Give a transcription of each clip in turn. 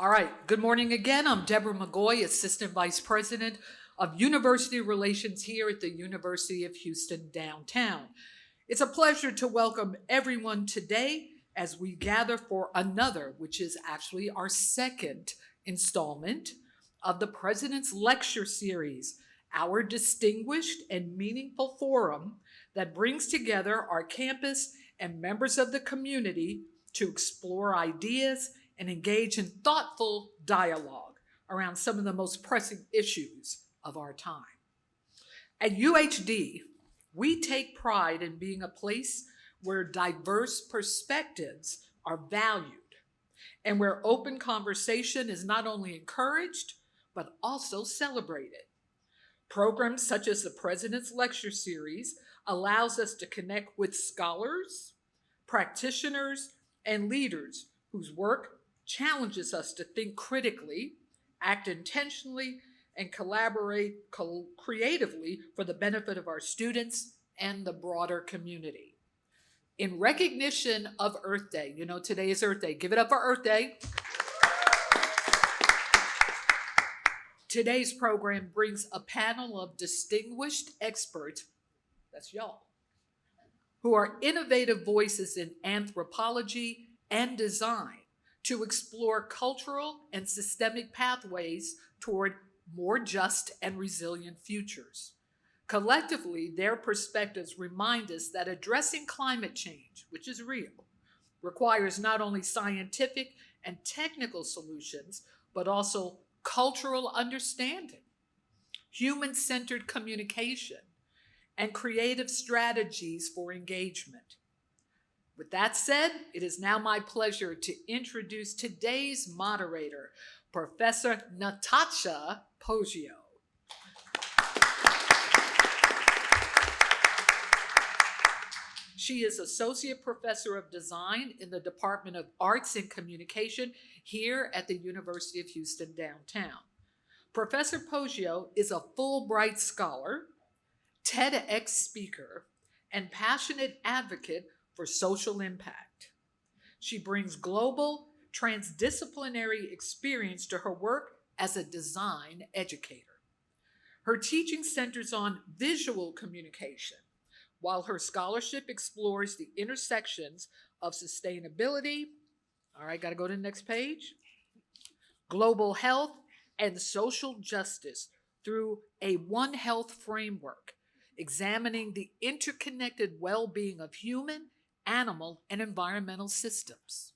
All right, good morning again. I'm Deborah McGoy, Assistant Vice President of University Relations here at the University of Houston downtown. It's a pleasure to welcome everyone today as we gather for another, which is actually our second installment of the President's Lecture Series, our distinguished and meaningful forum that brings together our campus and members of the community to explore ideas and engage in thoughtful dialogue around some of the most pressing issues of our time. At UHD, we take pride in being a place where diverse perspectives are valued and where open conversation is not only encouraged, but also celebrated. Programs such as the President's Lecture Series allows us to connect with scholars, practitioners, and leaders whose work challenges us to think critically, act intentionally, and collaborate creatively for the benefit of our students and the broader community. In recognition of Earth Day, today is Earth Day. Give it up for Earth Day. Today's program brings a panel of distinguished experts, that's y'all, who are innovative voices in anthropology and design to explore cultural and systemic pathways toward more just and resilient futures. Collectively, their perspectives remind us that addressing climate change, which is real, requires not only scientific and technical solutions, but also cultural understanding, human-centered communication, and creative strategies for engagement. With that said, it is now my pleasure to introduce today's moderator, Professor Nathan Poggio. She is Associate Professor of Design in the Department of Arts and Communication here at the University of Houston downtown. Professor Poggio is a Fulbright scholar, TEDx speaker, and passionate advocate for social impact. She brings global, transdisciplinary experience to her work as a design educator. Her teaching centers on visual communication, while her scholarship explores the intersections of sustainability, all right, gotta go to the next page, global health, and social justice through a One Health framework, examining the interconnected well-being of human, animal, and environmental systems.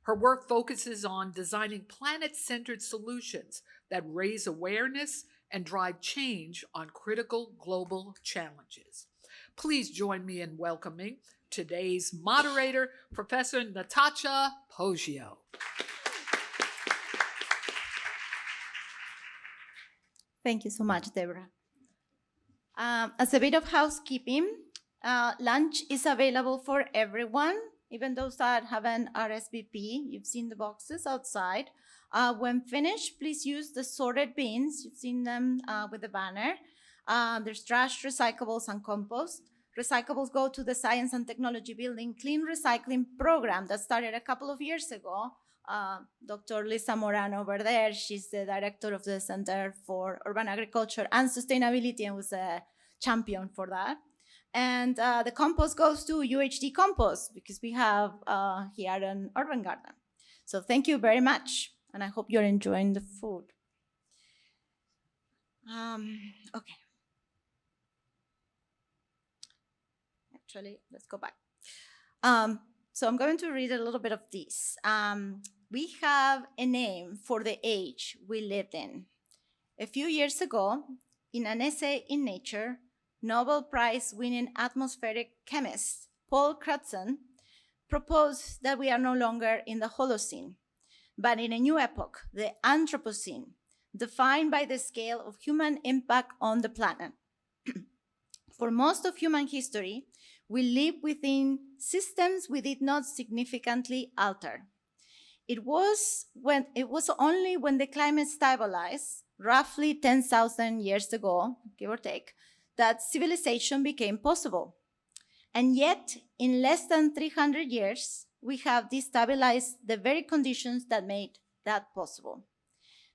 Her work focuses on designing planet-centered solutions that raise awareness and drive change on critical global challenges. Please join me in welcoming today's moderator, Professor Nathan Poggio. Thank you so much, Deborah. As a bit of housekeeping, lunch is available for everyone, even those that haven't RSVP. You've seen the boxes outside. When finished, please use the sorted bins. You've seen them with the banner. There's trash, recyclables, and compost. Recyclables go to the Science and Technology Building Clean Recycling Program that started a couple of years ago. Dr. Lisa Moran over there, she's the director of the Center for Urban Agriculture and Sustainability and was a champion for that. And the compost goes to UHD Compost because we have here an urban garden. So thank you very much, and I hope you're enjoying the food. Okay. Actually, let's go back. So I'm going to read a little bit of this. We have a name for the age we lived in. A few years ago, in an essay in Nature, Nobel Prize-winning atmospheric chemist Paul Crutzen proposed that we are no longer in the Holocene, but in a new epoch, the Anthropocene, defined by the scale of human impact on the planet. For most of human history, we live within systems we did not significantly alter. It was only when the climate stabilized, roughly 10,000 years ago, give or take, that civilization became possible. And yet, in less than 300 years, we have destabilized the very conditions that made that possible.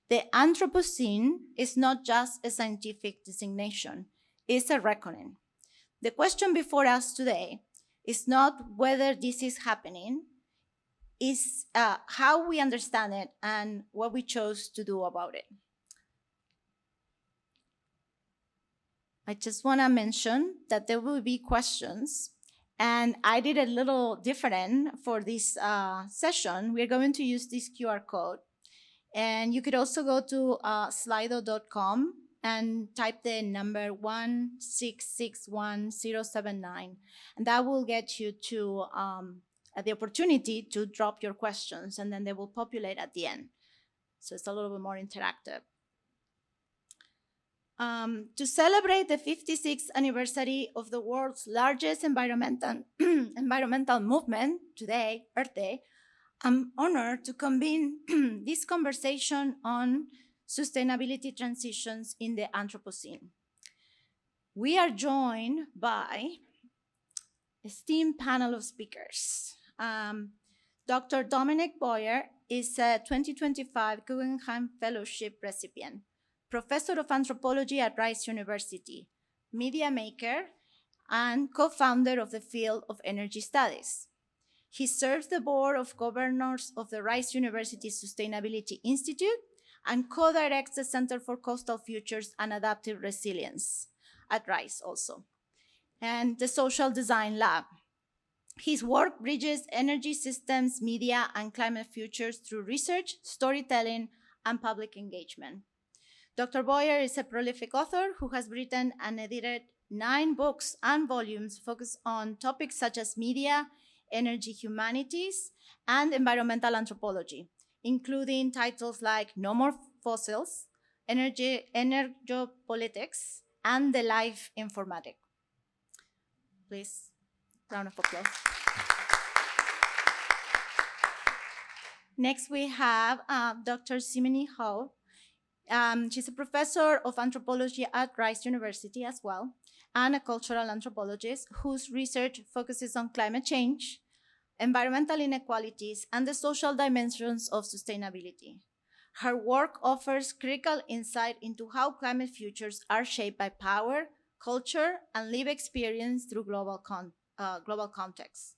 The Anthropocene is not just a scientific designation, it's a reckoning. The question before us today is not whether this is happening, it's how we understand it and what we chose to do about it. I just want to mention that there will be questions, and I did a little different for this session. We're going to use this QR code, and you could also go to slido.com and type the number 1661079, and that will get you to the opportunity to drop your questions, and then they will populate at the end. So it's a little bit more interactive. To celebrate the 56th anniversary of the world's largest environmental movement, today, Earth Day, I'm honored to convene this conversation on sustainability transitions in the Anthropocene. We are joined by a esteemed panel of speakers. Dr. Dominic Boyer is a 2025 Guggenheim Fellowship recipient, professor of anthropology at Rice University, media maker, and co-founder of the field of energy studies. He serves the board of governors of the Rice University Sustainability Institute and co-directs the Center for Coastal Futures and Adaptive Resilience at Rice also, and the Social Design Lab. His work bridges energy systems, media, and climate futures through research, storytelling, and public engagement. Dr. Boyer is a prolific author who has written and edited 9 books and volumes focused on topics such as media, energy humanities, and environmental anthropology, including titles like No More Fossils, Energopolitics, and The Life Informatic. Please, round of applause. Next, we have Dr. Cymene Howe. She's a professor of anthropology at Rice University as well, and a cultural anthropologist whose research focuses on climate change, environmental inequalities, and the social dimensions of sustainability. Her work offers critical insight into how climate futures are shaped by power, culture, and lived experience through global contexts.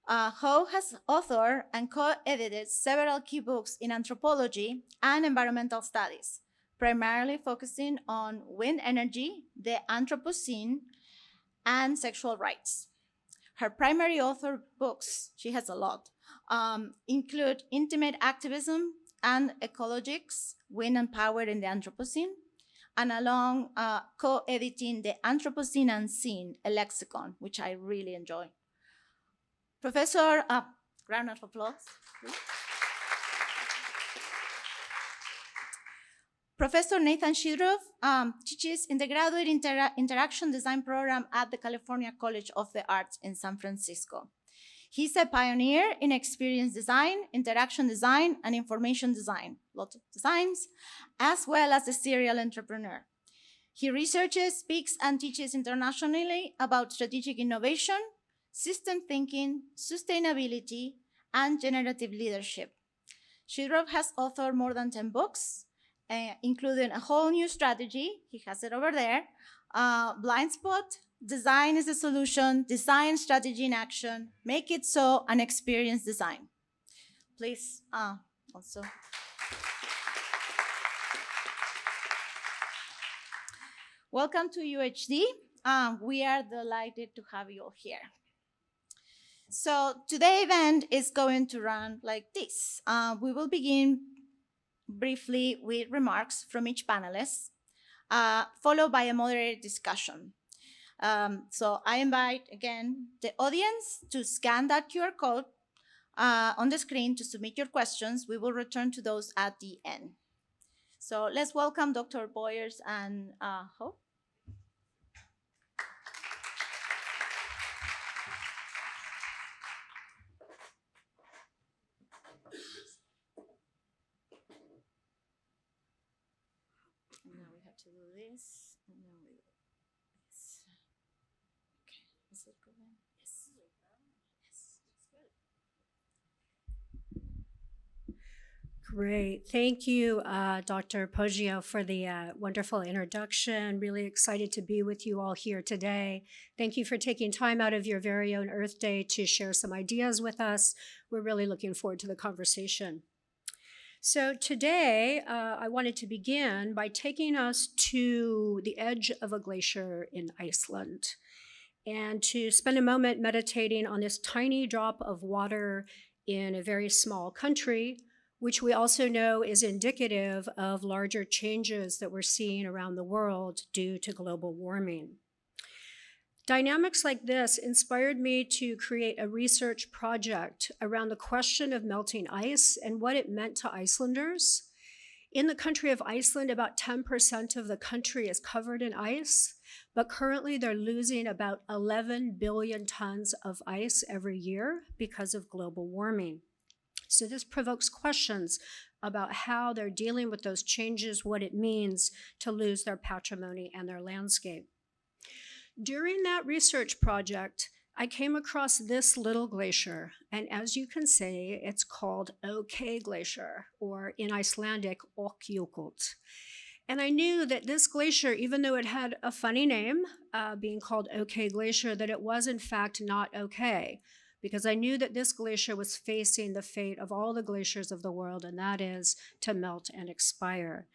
Howe has authored and co-edited several key books in anthropology and environmental studies, primarily focusing on wind energy, the Anthropocene, and sexual rights. Her primary author books, she has a lot, include Intimate Activism and Ecologics, Wind and Power in the Anthropocene, and along co-editing the Anthropocene Unseen, a lexicon, which I really enjoy. Professor, round of applause. Professor Nathan Shedroff teaches in the Graduate Interaction Design Program at the California College of the Arts in San Francisco. He's a pioneer in experience design, interaction design, and information design, lots of designs, as well as a serial entrepreneur. He researches, speaks, and teaches internationally about strategic innovation, system thinking, sustainability, and generative leadership. Shedroff has authored more than 10 books, including A Whole New Strategy, he has it over there, Blind Spot, Design is a Solution, Design Strategy in Action, Make It So, and Experience Design. Please, also. Welcome to UHD. We are delighted to have you all here. So today's event is going to run like this. We will begin briefly with remarks from each panelist, followed by a moderated discussion. So I invite, again, the audience to scan that QR code on the screen to submit your questions. We will return to those at the end. So let's welcome Dr. Boyers and Howe. Now we have to do this, and then we do this. Okay, is it going? Yes. Yes, it's good. Great. Thank you, Dr. Poggio, for the wonderful introduction. Really excited to be with you all here today. Thank you for taking time out of your very own Earth Day to share some ideas with us. We're really looking forward to the conversation. So today, I wanted to begin by taking us to the edge of a glacier in Iceland and to spend a moment meditating on this tiny drop of water in a very small country, which we also know is indicative of larger changes that we're seeing around the world due to global warming. Dynamics like this inspired me to create a research project around the question of melting ice and what it meant to Icelanders. In the country of Iceland, about 10% of the country is covered in ice, but currently they're losing about 11 billion tons of ice every year because of global warming. So this provokes questions about how they're dealing with those changes, what it means to lose their patrimony and their landscape. During that research project, I came across this little glacier, and as you can see, it's called OK Glacier, or in Icelandic, Ökjökull. And I knew that this glacier, even though it had a funny name, being called OK Glacier, that it was in fact not okay, because I knew that this glacier was facing the fate of all the glaciers of the world, and that is to melt and expire.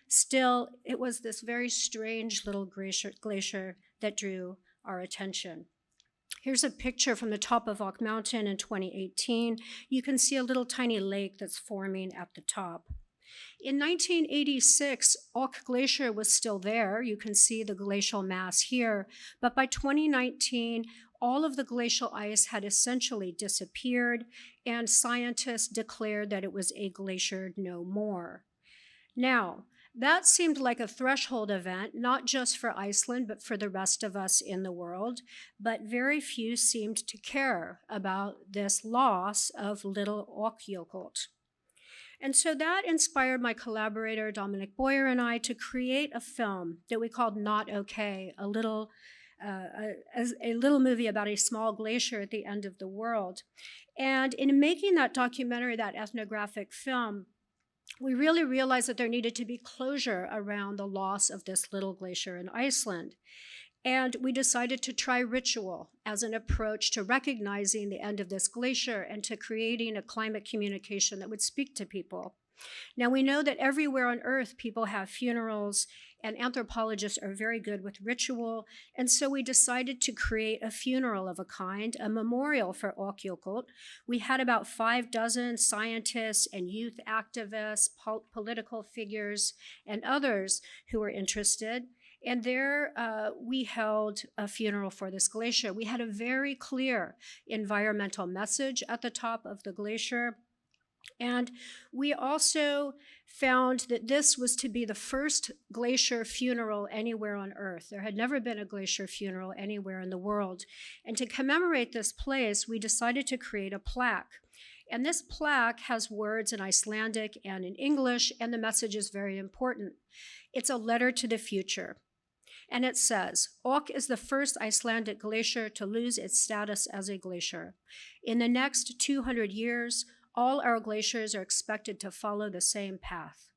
Still, it was this very strange little glacier that drew our attention. Here's a picture from the top of Auk Mountain in 2018. You can see a little tiny lake that's forming at the top. In 1986, Auk Glacier was still there. You can see the glacial mass here. But by 2019, all of the glacial ice had essentially disappeared, and scientists declared that it was a glacier no more. Now, that seemed like a threshold event, not just for Iceland, but for the rest of us in the world. But very few seemed to care about this loss of little Ökjökull. And so that inspired my collaborator, Dominic Boyer, and I to create a film that we called Not Okay, a little movie about a small glacier at the end of the world. And in making that documentary, that ethnographic film, we really realized that there needed to be closure around the loss of this little glacier in Iceland. And we decided to try ritual as an approach to recognizing the end of this glacier and to creating a climate communication that would speak to people. Now, we know that everywhere on Earth, people have funerals, and anthropologists are very good with ritual. And so we decided to create a funeral of a kind, a memorial for Ökjökull. We had about 6 scientists and youth activists, political figures, and others who were interested. And there we held a funeral for this glacier. We had a very clear environmental message at the top of the glacier. And we also found that this was to be the first glacier funeral anywhere on Earth. There had never been a glacier funeral anywhere in the world. And to commemorate this place, we decided to create a plaque. And this plaque has words in Icelandic and in English, and the message is very important. It's a letter to the future. And it says, Ok is the first Icelandic glacier to lose its status as a glacier. In the next 200 years, all our glaciers are expected to follow the same path.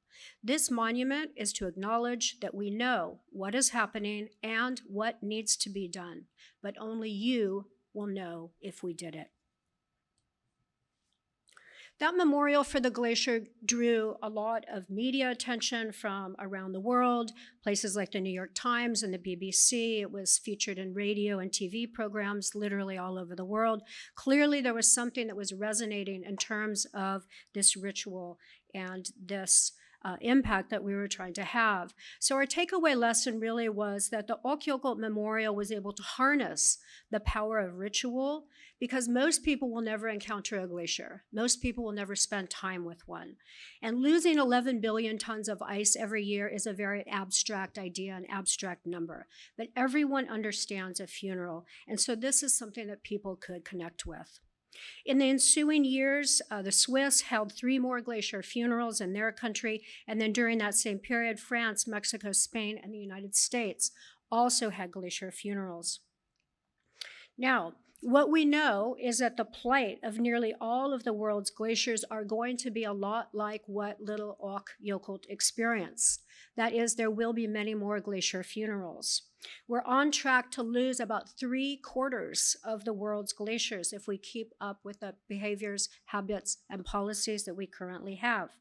This monument is to acknowledge that we know what is happening and what needs to be done, but only you will know if we did it. That memorial for the glacier drew a lot of media attention from around the world, places like the New York Times and the BBC. It was featured in radio and TV programs literally all over the world. Clearly, there was something that was resonating in terms of this ritual and this impact that we were trying to have. So our takeaway lesson really was that the Ökjökull Memorial was able to harness the power of ritual, because most people will never encounter a glacier. Most people will never spend time with one. And losing 11 billion tons of ice every year is a very abstract idea, an abstract number. But everyone understands a funeral. And so this is something that people could connect with. In the ensuing years, the Swiss held 3 more glacier funerals in their country, and then during that same period, France, Mexico, Spain, and the United States also had glacier funerals. Now, What we know is that the plight of nearly all of the world's glaciers are going to be a lot like what Little Auk Yokult experienced. That is, there will be many more glacier funerals. We're on track to lose about 3/4 of the world's glaciers if we keep up with the behaviors, habits, and policies that we currently have.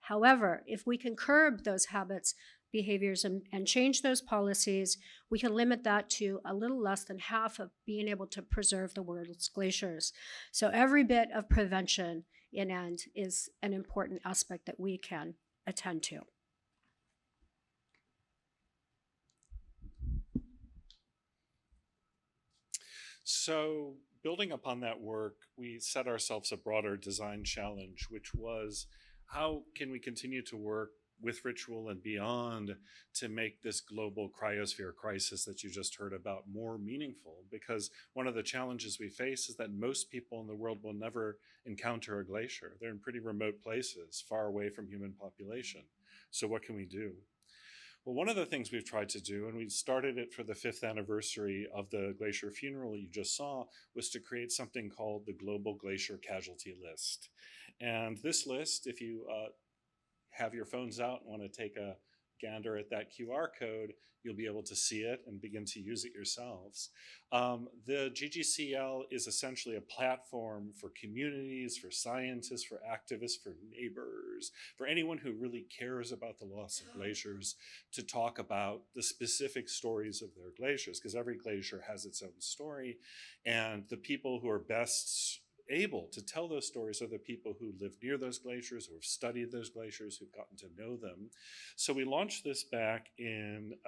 However, if we can curb those habits, behaviors, and change those policies, we can limit that to a little less than half of being able to preserve the world's glaciers. So every bit of prevention in end is an important aspect that we can attend to. So building upon that work, we set ourselves a broader design challenge, which was how can we continue to work with ritual and beyond to make this global cryosphere crisis that you just heard about more meaningful? Because one of the challenges we face is that most people in the world will never encounter a glacier. They're in pretty remote places, far away from human population. So what can we do? Well, one of the things we've tried to do, and we started it for the 5th anniversary of the glacier funeral you just saw, was to create something called the Global Glacier Casualty List. And this list, if you have your phones out and want to take a gander at that QR code, you'll be able to see it and begin to use it yourselves. The GGCL is essentially a platform for communities, for scientists, for activists, for neighbors, for anyone who really cares about the loss of glaciers, to talk about the specific stories of their glaciers, because every glacier has its own story, and the people who are best able to tell those stories are the people who live near those glaciers, who have studied those glaciers, who've gotten to know them. So we launched this back in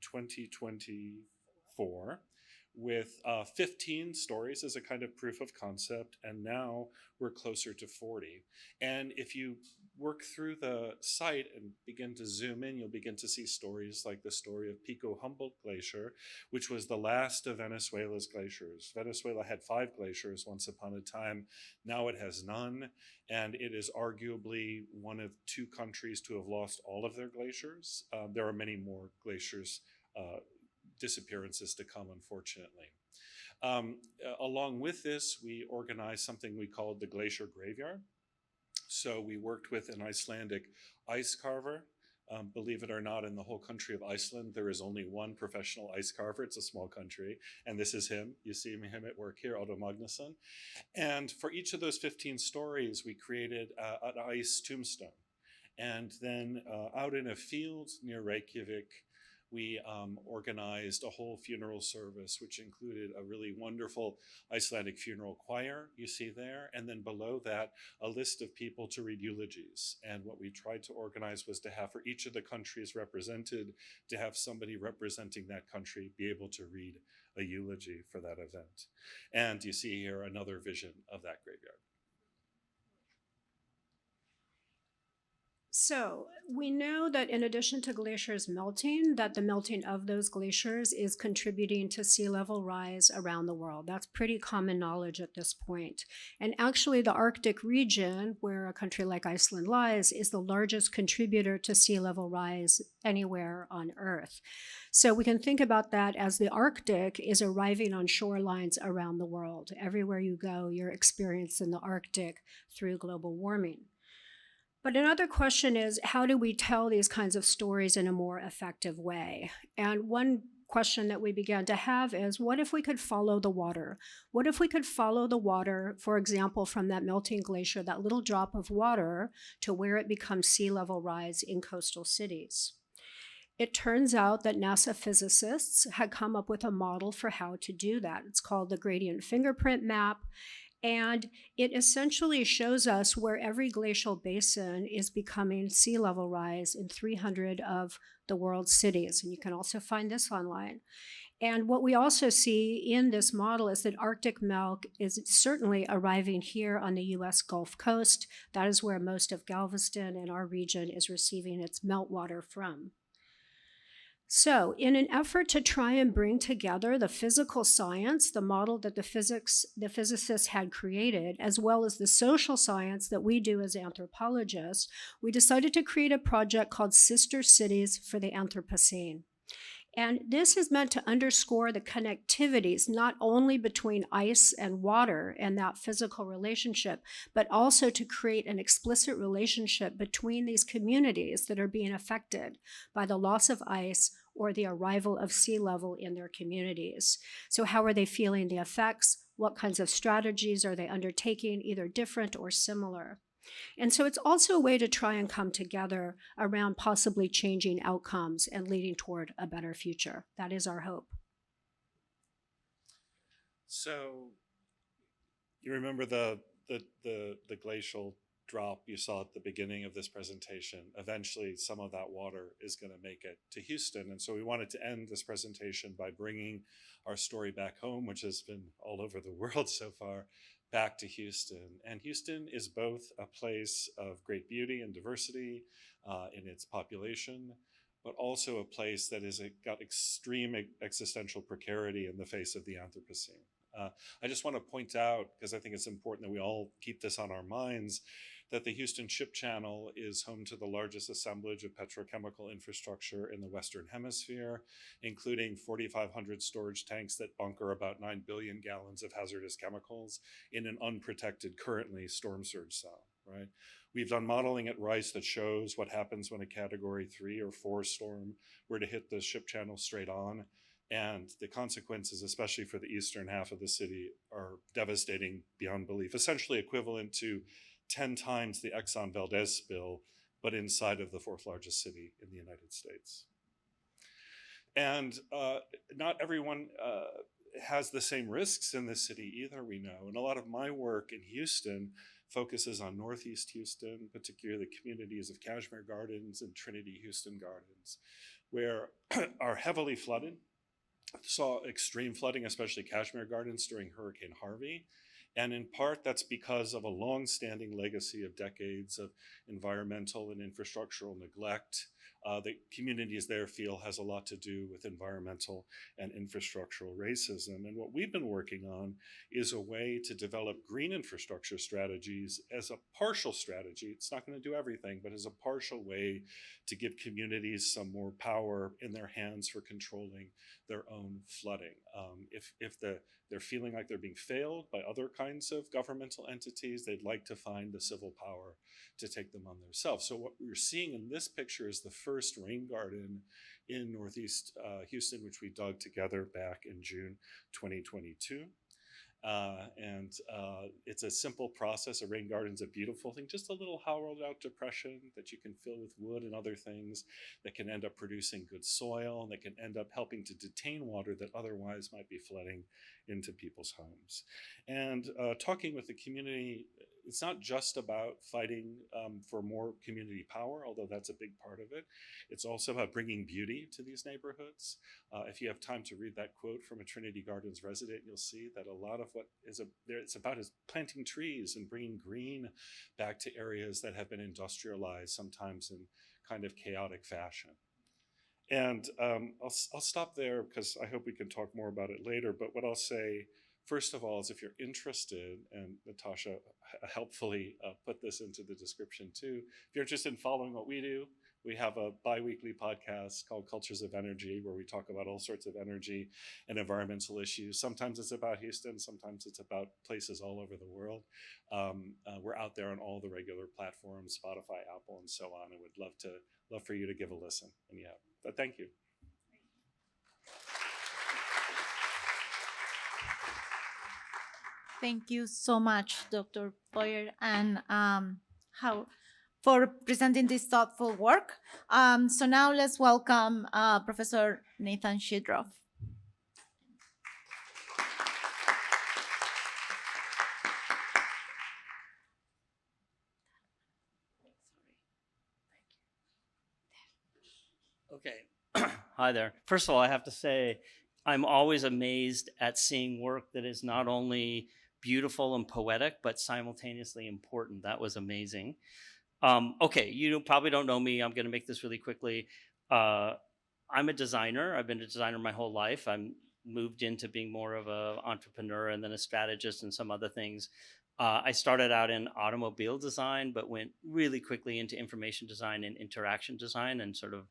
2024 with 15 stories as a kind of proof of concept, and now we're closer to 40. And if you work through the site and begin to zoom in, you'll begin to see stories like the story of Pico Humboldt Glacier, which was the last of Venezuela's glaciers. Venezuela had 5 glaciers once upon a time. Now it has none, and it is arguably one of 2 countries to have lost all of their glaciers. There are many more glaciers disappearances to come, unfortunately. Along with this, we organized something we called the Glacier Graveyard. So we worked with an Icelandic ice carver. Believe it or not, in the whole country of Iceland, there is only one professional ice carver. It's a small country, and this is him. You see him at work here, Otto Magnusson. And for each of those 15 stories, we created an ice tombstone. And then out in a field near Reykjavik, we organized a whole funeral service, which included a really wonderful Icelandic funeral choir you see there, and then below that, a list of people to read eulogies. And what we tried to organize was to have, for each of the countries represented, to have somebody representing that country be able to read a eulogy for that event. And you see here another vision of that graveyard. So we know that in addition to glaciers melting, that the melting of those glaciers is contributing to sea level rise around the world. That's pretty common knowledge at this point. And actually the Arctic region, where a country like Iceland lies, is the largest contributor to sea level rise anywhere on Earth. So we can think about that as the Arctic is arriving on shorelines around the world. Everywhere you go, you're experiencing the Arctic through global warming. But another question is, how do we tell these kinds of stories in a more effective way? And one question that we began to have is, what if we could follow the water? What if we could follow the water, for example, from that melting glacier, that little drop of water, to where it becomes sea level rise in coastal cities? It turns out that NASA physicists had come up with a model for how to do that. It's called the gradient fingerprint map. And it essentially shows us where every glacial basin is becoming sea level rise in 300 of the world's cities. And you can also find this online. And what we also see in this model is that Arctic melt is certainly arriving here on the US Gulf Coast. That is where most of Galveston and our region is receiving its meltwater from. So in an effort to try and bring together the physical science, the model that the physicists had created, as well as the social science that we do as anthropologists, we decided to create a project called Sister Cities for the Anthropocene. And this is meant to underscore the connectivities, not only between ice and water and that physical relationship, but also to create an explicit relationship between these communities that are being affected by the loss of ice or the arrival of sea level in their communities. So how are they feeling the effects? What kinds of strategies are they undertaking, either different or similar? And so it's also a way to try and come together around possibly changing outcomes and leading toward a better future. That is our hope. So you remember the glacial drop you saw at the beginning of this presentation. Eventually, some of that water is going to make it to Houston. And so we wanted to end this presentation by bringing our story back home, which has been all over the world so far, back to Houston. And Houston is both a place of great beauty and diversity in its population, but also a place that has got extreme existential precarity in the face of the Anthropocene. I just want to point out, because I think it's important that we all keep this on our minds, that the Houston Ship Channel is home to the largest assemblage of petrochemical infrastructure in the Western Hemisphere, including 4,500 storage tanks that bunker about 9 billion gallons of hazardous chemicals in an unprotected, currently storm surge zone, right? We've done modeling at Rice that shows what happens when a Category 3 or 4 storm were to hit the Ship Channel straight on. And the consequences, especially for the eastern half of the city, are devastating beyond belief, essentially equivalent to 10 times the Exxon Valdez spill, but inside of the fourth largest city in the United States. And not everyone has the same risks in this city either, we know. And a lot of my work in Houston focuses on Northeast Houston, particularly the communities of Kashmir Gardens and Trinity Houston Gardens, where are heavily flooded. Saw extreme flooding, especially Kashmir Gardens during Hurricane Harvey. And in part, that's because of a long-standing legacy of decades of environmental and infrastructural neglect. The communities there feel has a lot to do with environmental and infrastructural racism. And what we've been working on is a way to develop green infrastructure strategies as a partial strategy. It's not going to do everything, but as a partial way to give communities some more power in their hands for controlling their own flooding. If they're feeling like they're being failed by other kinds of governmental entities, they'd like to find the civil power to take them on themselves. So what we're seeing in this picture is the first rain garden in Northeast Houston, which we dug together back in June 2022. It's a simple process. A rain garden's a beautiful thing, just a little hollowed out depression that you can fill with wood and other things that can end up producing good soil and that can end up helping to detain water that otherwise might be flooding into people's homes. And talking with the community, it's not just about fighting for more community power, although that's a big part of it. It's also about bringing beauty to these neighborhoods. If you have time to read that quote from a Trinity Gardens resident, you'll see that a lot of what it's about is planting trees and bringing green back to areas that have been industrialized, sometimes in kind of chaotic fashion. And I'll stop there because I hope we can talk more about it later. But what I'll say, first of all, is if you're interested, and Natasha helpfully put this into the description too, if you're interested in following what we do, we have a bi-weekly podcast called Cultures of Energy, where we talk about all sorts of energy and environmental issues. Sometimes it's about Houston, sometimes it's about places all over the world. We're out there on all the regular platforms, Spotify, Apple, and so on, and would love for you to give a listen. And yeah, but thank you. Thank you so much, Dr. Boyer and Howe, for presenting this thoughtful work. So now let's welcome Professor Nathan Shedroff. Okay. Hi there. First of all, I have to say, I'm always amazed at seeing work that is not only beautiful and poetic, but simultaneously important. That was amazing. Okay, you probably don't know me. I'm going to make this really quickly. I'm a designer. I've been a designer my whole life. I'm moved into being more of an entrepreneur and then a strategist and some other things. I started out in automobile design, but went really quickly into information design and interaction design and sort of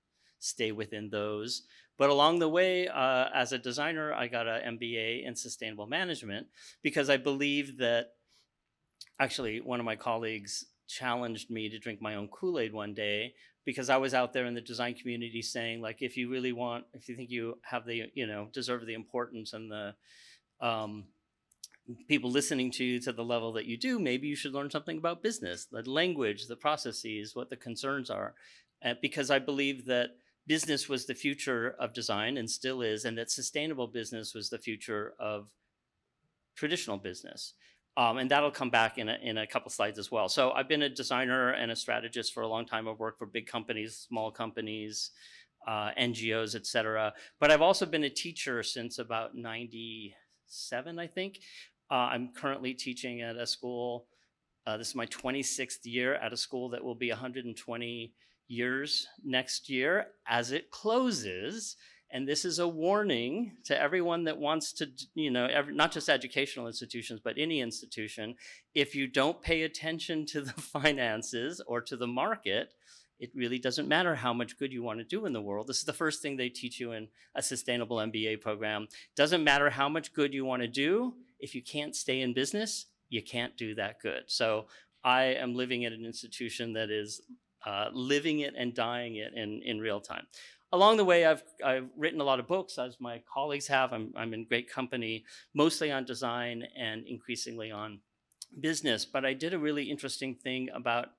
stay within those. But along the way, as a designer, I got an MBA in sustainable management because I believe that actually one of my colleagues challenged me to drink my own Kool-Aid one day because I was out there in the design community saying, like, if you think you have the, deserve the importance and the people listening to you to the level that you do, maybe you should learn something about business, the language, the processes, what the concerns are. Because I believe that business was the future of design and still is, and that sustainable business was the future of traditional business. And that'll come back in a couple slides as well. So I've been a designer and a strategist for a long time. I've worked for big companies, small companies, NGOs, et cetera. But I've also been a teacher since about 97, I think. I'm currently teaching at a school. This is my 26th year at a school that will be 120 years next year as it closes. And this is a warning to everyone that wants to, not just educational institutions, but any institution. If you don't pay attention to the finances or to the market, it really doesn't matter how much good you want to do in the world. This is the first thing they teach you in a sustainable MBA program. Doesn't matter how much good you want to do. If you can't stay in business, you can't do that good. So I am living at an institution that is living it and dying it in real time. Along the way, I've written a lot of books, as my colleagues have. I'm in great company, mostly on design and increasingly on business. But I did a really interesting thing about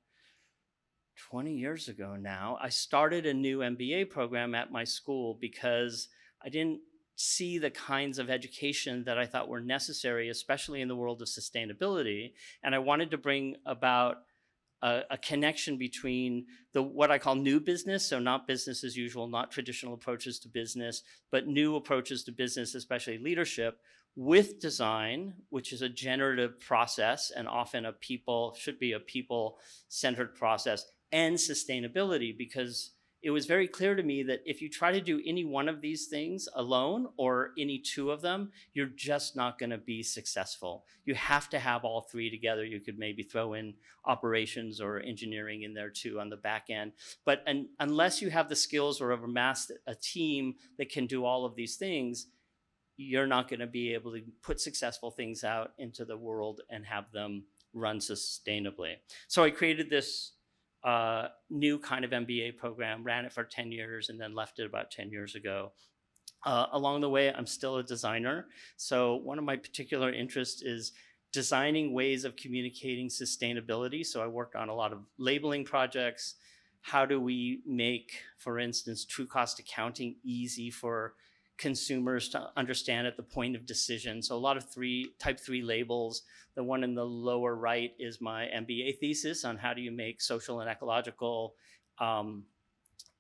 20 years ago now. I started a new MBA program at my school because I didn't see the kinds of education that I thought were necessary, especially in the world of sustainability. And I wanted to bring about a connection between what I call new business, so not business as usual, not traditional approaches to business, but new approaches to business, especially leadership, with design, which is a generative process and often should be a people-centered process, and sustainability, because it was very clear to me that if you try to do any one of these things alone or any two of them, you're just not going to be successful. You have to have all three together. You could maybe throw in operations or engineering in there too on the back end. But unless you have the skills or have amassed a team that can do all of these things, you're not going to be able to put successful things out into the world and have them run sustainably. So I created this new kind of MBA program, ran it for 10 years, and then left it about 10 years ago. Along the way, I'm still a designer. So one of my particular interests is designing ways of communicating sustainability. So I worked on a lot of labeling projects. How do we make, for instance, true cost accounting easy for consumers to understand at the point of decision? So a lot of type 3 labels. The one in the lower right is my MBA thesis on how do you make social and ecological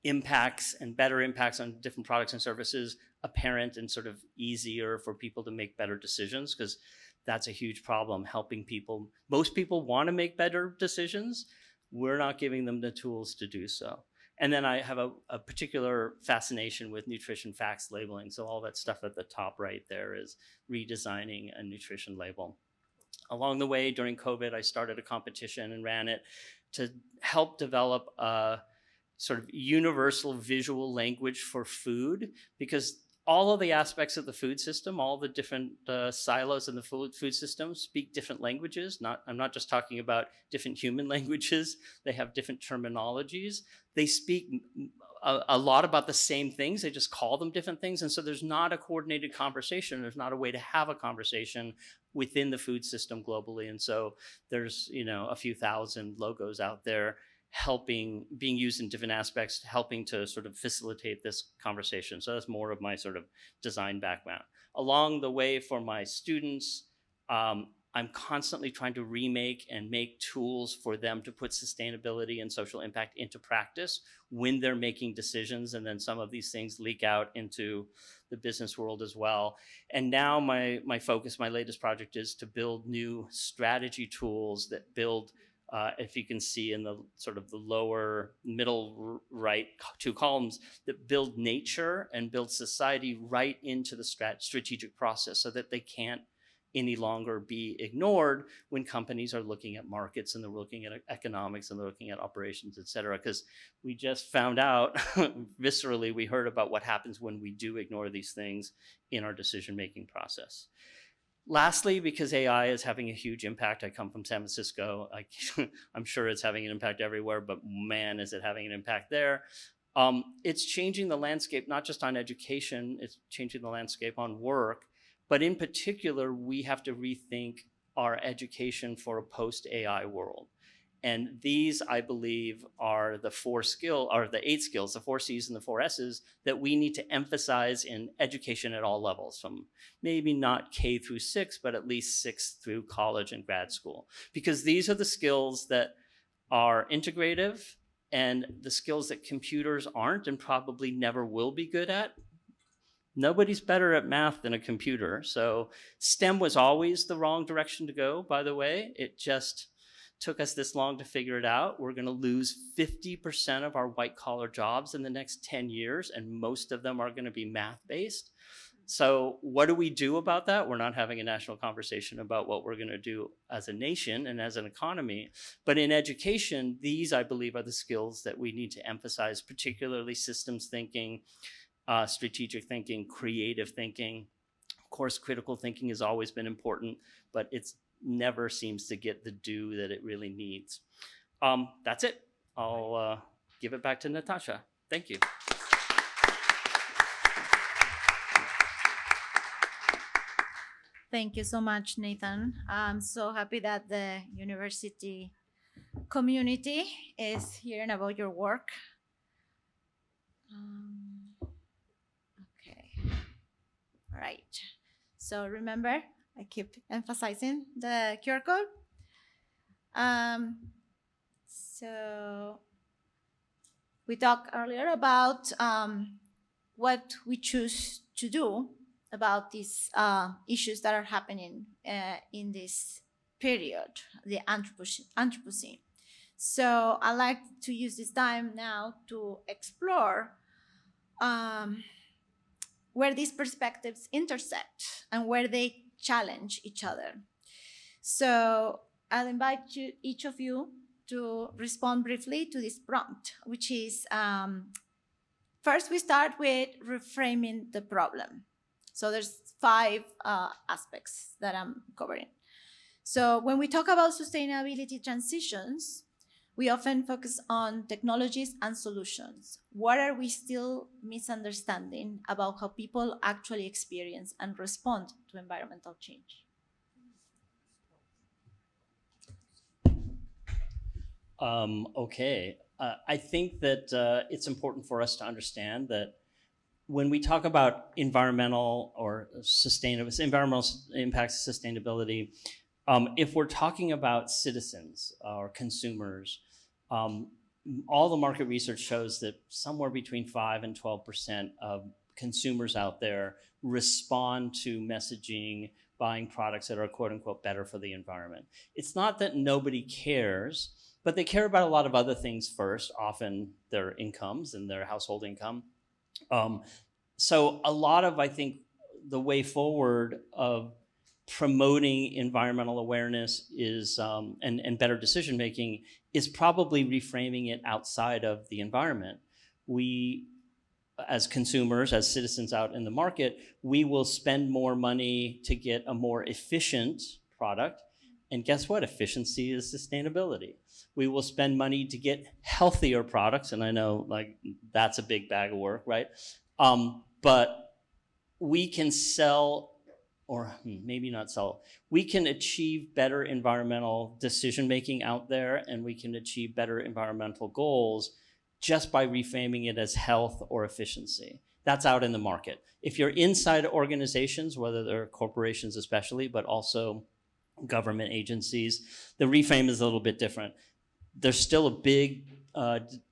impacts and better impacts on different products and services apparent and sort of easier for people to make better decisions, because that's a huge problem, helping people. Most people want to make better decisions. We're not giving them the tools to do so. And then I have a particular fascination with nutrition facts labeling. So all that stuff at the top right there is redesigning a nutrition label. Along the way, during COVID, I started a competition and ran it to help develop a sort of universal visual language for food, because all of the aspects of the food system, all the different silos in the food system speak different languages. I'm not just talking about different human languages. They have different terminologies. They speak a lot about the same things. They just call them different things. And so there's not a coordinated conversation. There's not a way to have a conversation within the food system globally. And so there's, a few thousand logos out there being used in different aspects, helping to sort of facilitate this conversation. So that's more of my sort of design background. Along the way for my students, I'm constantly trying to remake and make tools for them to put sustainability and social impact into practice when they're making decisions. And then some of these things leak out into the business world as well. And now my focus, my latest project, is to build new strategy tools that build, if you can see in the sort of the lower middle right two columns, that build nature and build society right into the strategic process so that they can't any longer be ignored when companies are looking at markets and they're looking at economics and they're looking at operations, et cetera. Because we just found out, viscerally, we heard about what happens when we do ignore these things in our decision-making process. Lastly, because AI is having a huge impact, I come from San Francisco. I'm sure it's having an impact everywhere, but man, is it having an impact there. It's changing the landscape, not just on education, it's changing the landscape on work. But in particular, we have to rethink our education for a post-AI world. And these, I believe, are the 8 skills, the 4 C's and the 4 S's that we need to emphasize in education at all levels, from maybe not K through 6, but at least 6 through college and grad school. Because these are the skills that are integrative and the skills that computers aren't and probably never will be good at. Nobody's better at math than a computer. So STEM was always the wrong direction to go, by the way. It just took us this long to figure it out. We're going to lose 50% of our white collar jobs in the next 10 years, and most of them are going to be math based. So what do we do about that? We're not having a national conversation about what we're going to do as a nation and as an economy. But in education, these, I believe, are the skills that we need to emphasize, particularly systems thinking, strategic thinking, creative thinking. Of course, critical thinking has always been important, but it's never seems to get the due that it really needs. That's it. I'll give it back to Natasha. Thank you. Thank you so much, Nathan. I'm so happy that the university community is hearing about your work. Okay. All right. So remember, I keep emphasizing the QR code. So we talked earlier about what we choose to do about these issues that are happening in this period, the Anthropocene. So I'd like to use this time now to explore where these perspectives intersect and where they challenge each other. So I'll invite each of you to respond briefly to this prompt, which is, first we start with reframing the problem. So there's 5 aspects that I'm covering. So when we talk about sustainability transitions, we often focus on technologies and solutions. What are we still misunderstanding about how people actually experience and respond to environmental change? Okay. I think that it's important for us to understand that when we talk about environmental or environmental impacts, sustainability, if we're talking about citizens or consumers, all the market research shows that somewhere between 5 and 12% of consumers out there respond to messaging, buying products that are quote unquote better for the environment. It's not that nobody cares, but they care about a lot of other things first, often their incomes and their household income. So a lot of, I think, the way forward of promoting environmental awareness is and better decision making is probably reframing it outside of the environment. We, as consumers, as citizens out in the market, we will spend more money to get a more efficient product. And guess what? Efficiency is sustainability. We will spend money to get healthier products, and I know like that's a big bag of work, right? But we can sell, or maybe not sell, we can achieve better environmental decision-making out there, and we can achieve better environmental goals just by reframing it as health or efficiency. That's out in the market. If you're inside organizations, whether they're corporations especially, but also government agencies, the reframe is a little bit different. There's still a big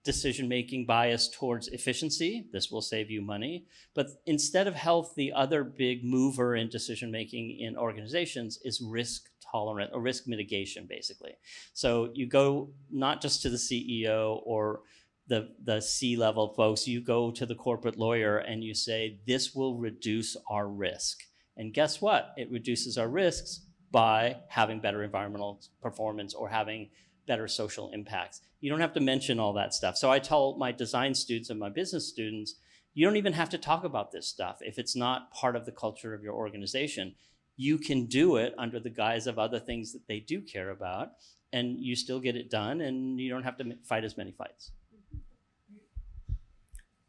decision-making bias towards efficiency. This will save you money. But instead of health, the other big mover in decision-making in organizations is risk tolerant or risk mitigation, basically. So you go not just to the CEO or the C-level folks, you go to the corporate lawyer and you say, this will reduce our risk. And guess what? It reduces our risks by having better environmental performance or having better social impacts. You don't have to mention all that stuff. So I tell my design students and my business students, you don't even have to talk about this stuff if it's not part of the culture of your organization. You can do it under the guise of other things that they do care about, and you still get it done, and you don't have to fight as many fights.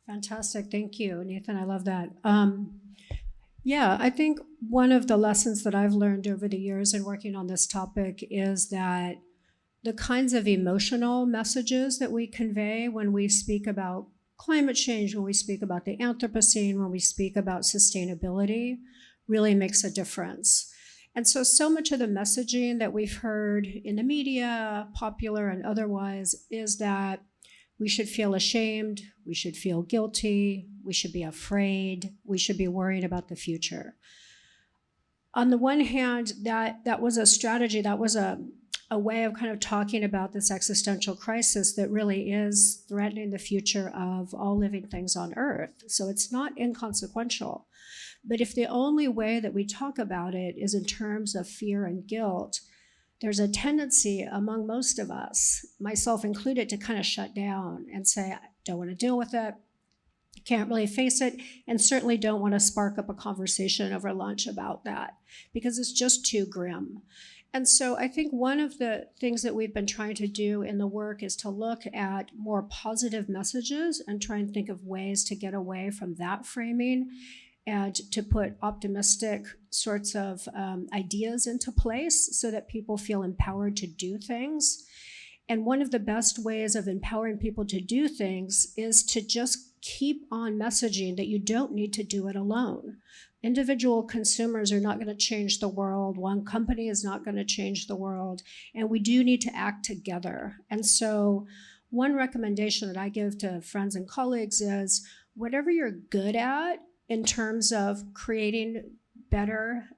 Fantastic. Thank you, Nathan. I love that. Yeah, I think one of the lessons that I've learned over the years in working on this topic is that the kinds of emotional messages that we convey when we speak about climate change, when we speak about the Anthropocene, when we speak about sustainability, really makes a difference. And so much of the messaging that we've heard in the media, popular and otherwise, is that we should feel ashamed, we should feel guilty, we should be afraid, we should be worried about the future. On the one hand, that was a strategy, that was a way of kind of talking about this existential crisis that really is threatening the future of all living things on Earth. So it's not inconsequential. But if the only way that we talk about it is in terms of fear and guilt, there's a tendency among most of us, myself included, to kind of shut down and say, I don't want to deal with it, can't really face it, and certainly don't want to spark up a conversation over lunch about that because it's just too grim. And so I think one of the things that we've been trying to do in the work is to look at more positive messages and try and think of ways to get away from that framing and to put optimistic sorts of ideas into place so that people feel empowered to do things. And one of the best ways of empowering people to do things is to just keep on messaging that you don't need to do it alone. Individual consumers are not going to change the world. One company is not going to change the world. And we do need to act together. And so one recommendation that I give to friends and colleagues is whatever you're good at in terms of creating better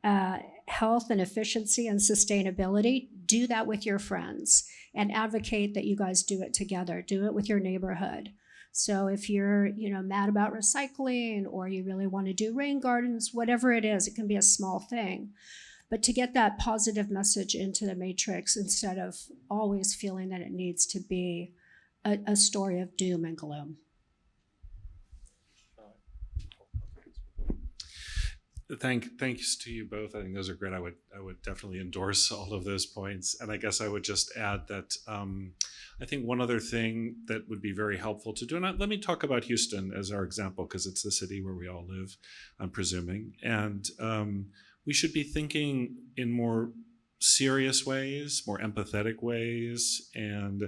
health and efficiency and sustainability, do that with your friends and advocate that you guys do it together. Do it with your neighborhood. So if you're, mad about recycling or you really want to do rain gardens, whatever it is, it can be a small thing. But to get that positive message into the matrix instead of always feeling that it needs to be a story of doom and gloom. Thanks to you both. I think those are great. I would definitely endorse all of those points. And I guess I would just add that I think one other thing that would be very helpful to do, and let me talk about Houston as our example, because it's the city where we all live, I'm presuming. And we should be thinking in more serious ways, more empathetic ways, and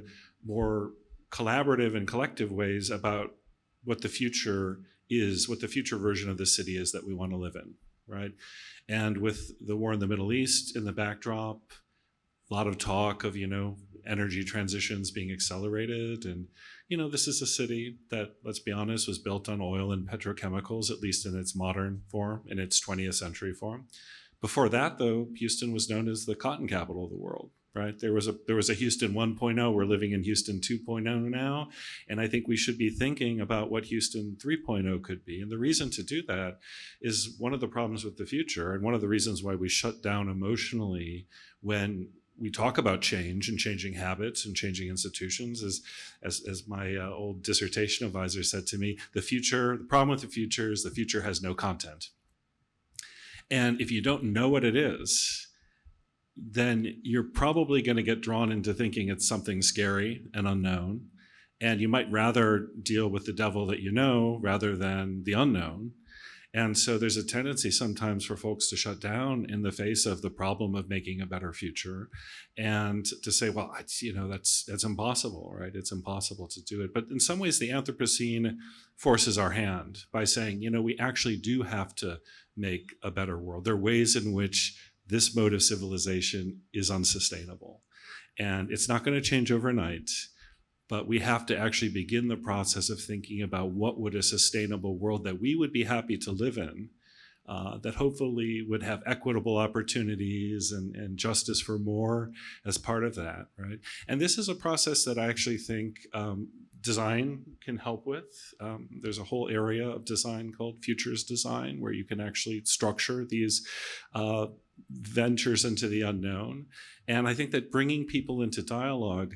more collaborative and collective ways about what the future is, what the future version of the city is that we want to live in, right? And with the war in the Middle East in the backdrop, a lot of talk of, energy transitions being accelerated. And, this is a city that, let's be honest, was built on oil and petrochemicals, at least in its modern form, in its 20th century form. Before that, though, Houston was known as the cotton capital of the world. Right? There was a Houston 1.0. We're living in Houston 2.0 now. And I think we should be thinking about what Houston 3.0 could be. And the reason to do that is one of the problems with the future, and one of the reasons why we shut down emotionally when we talk about change and changing habits and changing institutions is, as my old dissertation advisor said to me, the problem with the future is the future has no content. And if you don't know what it is, then you're probably going to get drawn into thinking it's something scary and unknown. And you might rather deal with the devil that you know rather than the unknown. And so there's a tendency sometimes for folks to shut down in the face of the problem of making a better future and to say, well, that's impossible, right? It's impossible to do it. But in some ways, the Anthropocene forces our hand by saying, we actually do have to make a better world. There are ways in which this mode of civilization is unsustainable. And it's not going to change overnight, but we have to actually begin the process of thinking about what would a sustainable world that we would be happy to live in, that hopefully would have equitable opportunities and justice for more as part of that, right? And this is a process that I actually think design can help with. There's a whole area of design called futures design, where you can actually structure these ventures into the unknown. And I think that bringing people into dialogue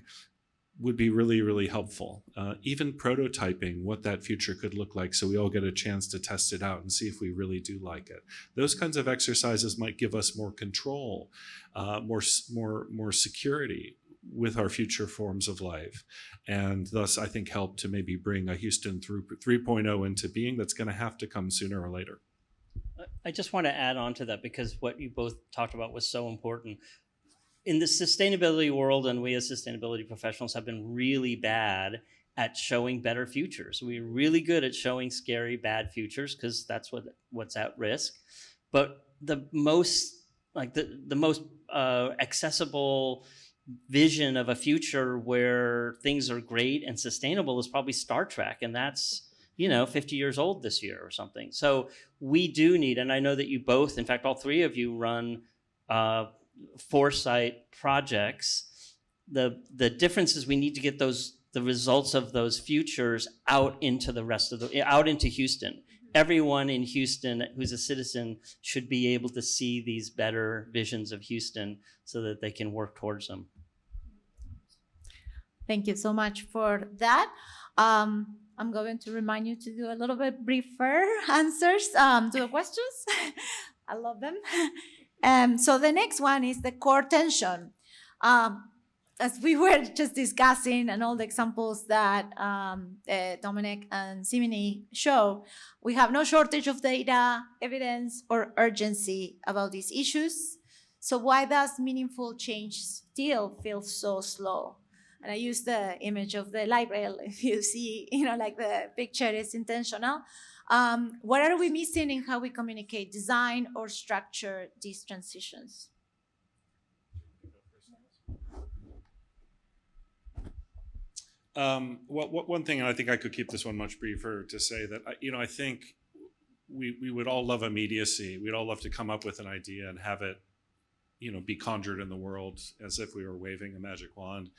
would be really, really helpful. Even prototyping what that future could look like, so we all get a chance to test it out and see if we really do like it. Those kinds of exercises might give us more control, more security with our future forms of life, and thus I think help to maybe bring a Houston 3.0 into being that's going to have to come sooner or later. I just want to add on to that, because what you both talked about was so important. In the sustainability world, and we as sustainability professionals have been really bad at showing better futures. We're really good at showing scary, bad futures, because that's what's at risk. But the most accessible vision of a future where things are great and sustainable is probably Star Trek, and that's 50 years old this year or something. So we do need, and I know that you both, in fact, all three of you run foresight projects. The difference is we need to get the results of those futures out into out into Houston. Everyone in Houston who's a citizen should be able to see these better visions of Houston so that they can work towards them. Thank you so much for that. I'm going to remind you to do a little bit briefer answers to the questions. I love them. So the next one is the core tension. As we were just discussing, and all the examples that Dominic and Cymene show, we have no shortage of data, evidence, or urgency about these issues. So why does meaningful change still feel so slow? And I use the image of the light rail. If you see, like the picture is intentional. What are we missing in how we communicate, design, or structure these transitions? One thing, and I think I could keep this one much briefer, to say that, I think we would all love immediacy. We'd all love to come up with an idea and have it, be conjured in the world as if we were waving a magic wand.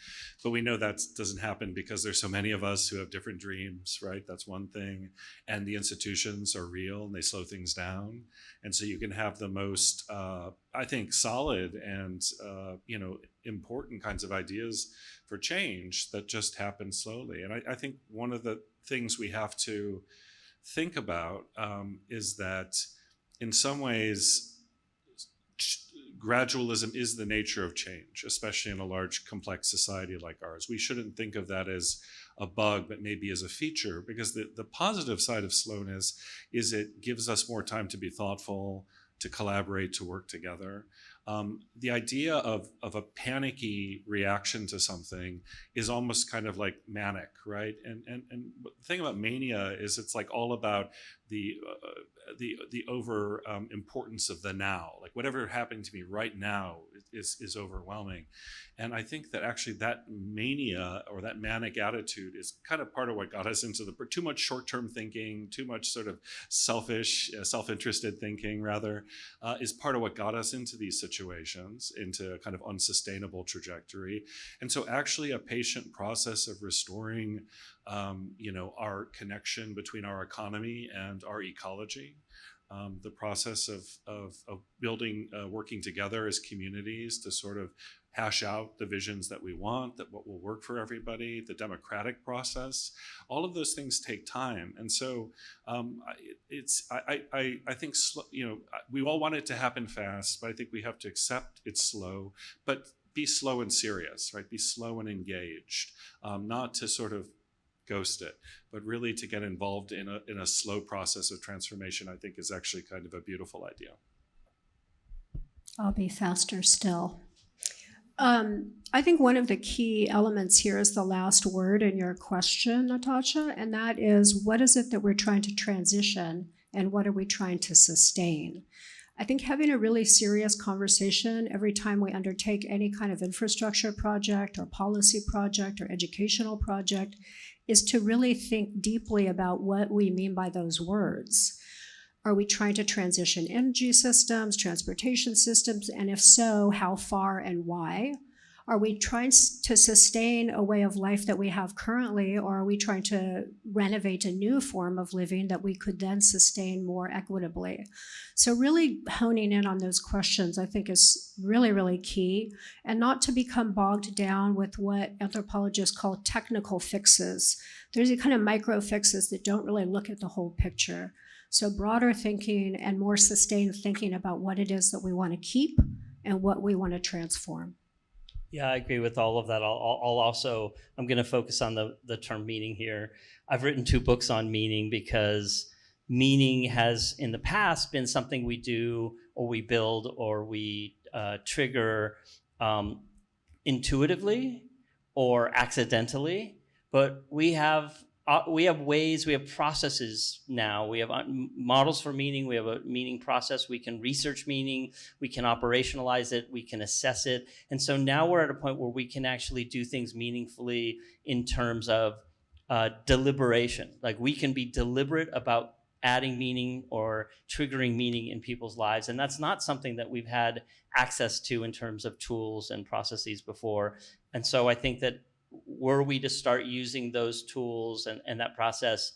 But we know that doesn't happen because there's so many of us who have different dreams, right? That's one thing. And the institutions are real and they slow things down. And so you can have the most, I think, solid and, important kinds of ideas for change that just happen slowly. And I think one of the things we have to think about is that in some ways, gradualism is the nature of change, especially in a large, complex society like ours. We shouldn't think of that as a bug, but maybe as a feature, because the positive side of slowness is it gives us more time to be thoughtful, to collaborate, to work together. The idea of a panicky reaction to something is almost kind of like manic, right? And the thing about mania is it's like all about the over importance of the now. Like whatever happening to me right now is overwhelming. And I think that actually that mania or that manic attitude is kind of part of what got us into too much short-term thinking, too much sort of selfish, self-interested thinking rather, is part of what got us into these situations, into a kind of unsustainable trajectory. And so actually a patient process of restoring our connection between our economy and our ecology, the process of building, working together as communities to sort of hash out the visions that we want, that what will work for everybody, the democratic process, all of those things take time. And so I think, we all want it to happen fast, but I think we have to accept it's slow, but be slow and serious, right? Be slow and engaged, not to sort of ghost it, but really to get involved in a slow process of transformation, I think is actually kind of a beautiful idea. I'll be faster still. I think one of the key elements here is the last word in your question, Natasha, and that is, what is it that we're trying to transition and what are we trying to sustain? I think having a really serious conversation every time we undertake any kind of infrastructure project or policy project or educational project is to really think deeply about what we mean by those words. Are we trying to transition energy systems, transportation systems, and if so, how far and why? Are we trying to sustain a way of life that we have currently, or are we trying to renovate a new form of living that we could then sustain more equitably? So really honing in on those questions, I think, is really, really key, and not to become bogged down with what anthropologists call technical fixes. There's a kind of micro fixes that don't really look at the whole picture. So broader thinking and more sustained thinking about what it is that we want to keep and what we want to transform. Yeah, I agree with all of that. I'm going to focus on the term meaning here. I've written 2 books on meaning because meaning has in the past been something we do or we build or we trigger intuitively or accidentally. But we have ways, we have processes now. We have models for meaning. We have a meaning process. We can research meaning. We can operationalize it. We can assess it. And so now we're at a point where we can actually do things meaningfully in terms of deliberation. Like we can be deliberate about adding meaning or triggering meaning in people's lives. And that's not something that we've had access to in terms of tools and processes before. And so I think that were we to start using those tools and that process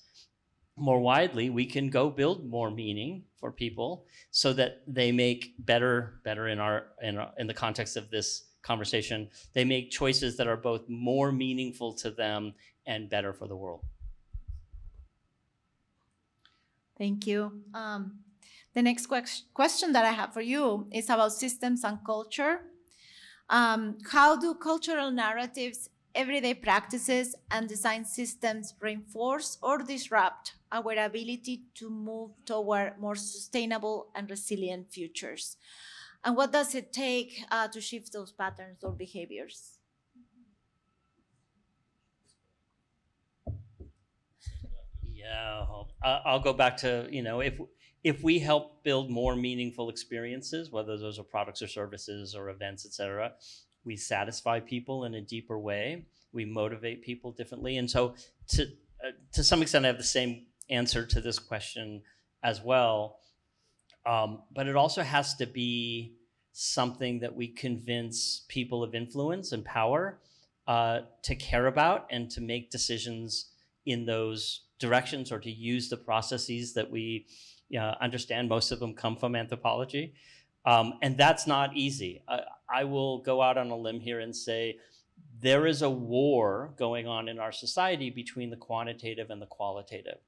more widely, we can go build more meaning for people so that they make better in the context of this conversation, they make choices that are both more meaningful to them and better for the world. Thank you. The next question that I have for you is about systems and culture. How do cultural narratives, everyday practices, and design systems reinforce or disrupt our ability to move toward more sustainable and resilient futures? And what does it take to shift those patterns or behaviors? Yeah, I'll go back to, if we help build more meaningful experiences, whether those are products or services or events, et cetera, we satisfy people in a deeper way. We motivate people differently. And so to some extent, I have the same answer to this question as well. But it also has to be something that we convince people of influence and power to care about and to make decisions in those directions or to use the processes that we understand. Most of them come from anthropology. And that's not easy. I will go out on a limb here and say there is a war going on in our society between the quantitative and the qualitative.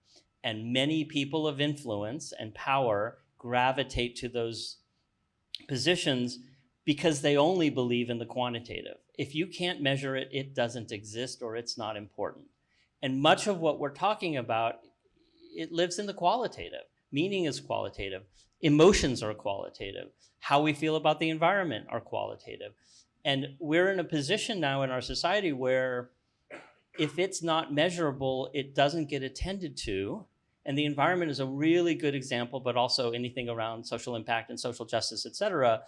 And many people of influence and power gravitate to those positions because they only believe in the quantitative. If you can't measure it, it doesn't exist or it's not important. And much of what we're talking about, it lives in the qualitative. Meaning is qualitative. Emotions are qualitative. How we feel about the environment are qualitative. And we're in a position now in our society where if it's not measurable, it doesn't get attended to. And the environment is a really good example, but also anything around social impact and social justice, et cetera.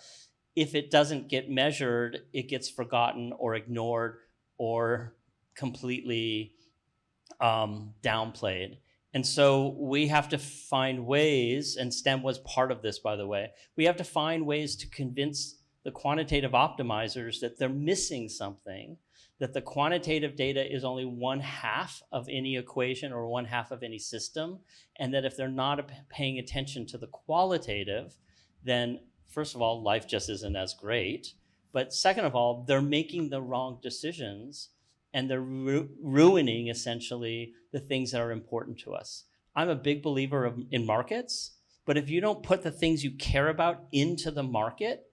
If it doesn't get measured, it gets forgotten or ignored or completely downplayed. And so we have to find ways, and STEM was part of this, by the way, we have to find ways to convince the quantitative optimizers that they're missing something, that the quantitative data is only 1/2 of any equation or 1/2 of any system, and that if they're not paying attention to the qualitative, then first of all, life just isn't as great. But second of all, they're making the wrong decisions and they're ruining essentially the things that are important to us. I'm a big believer in markets, but if you don't put the things you care about into the market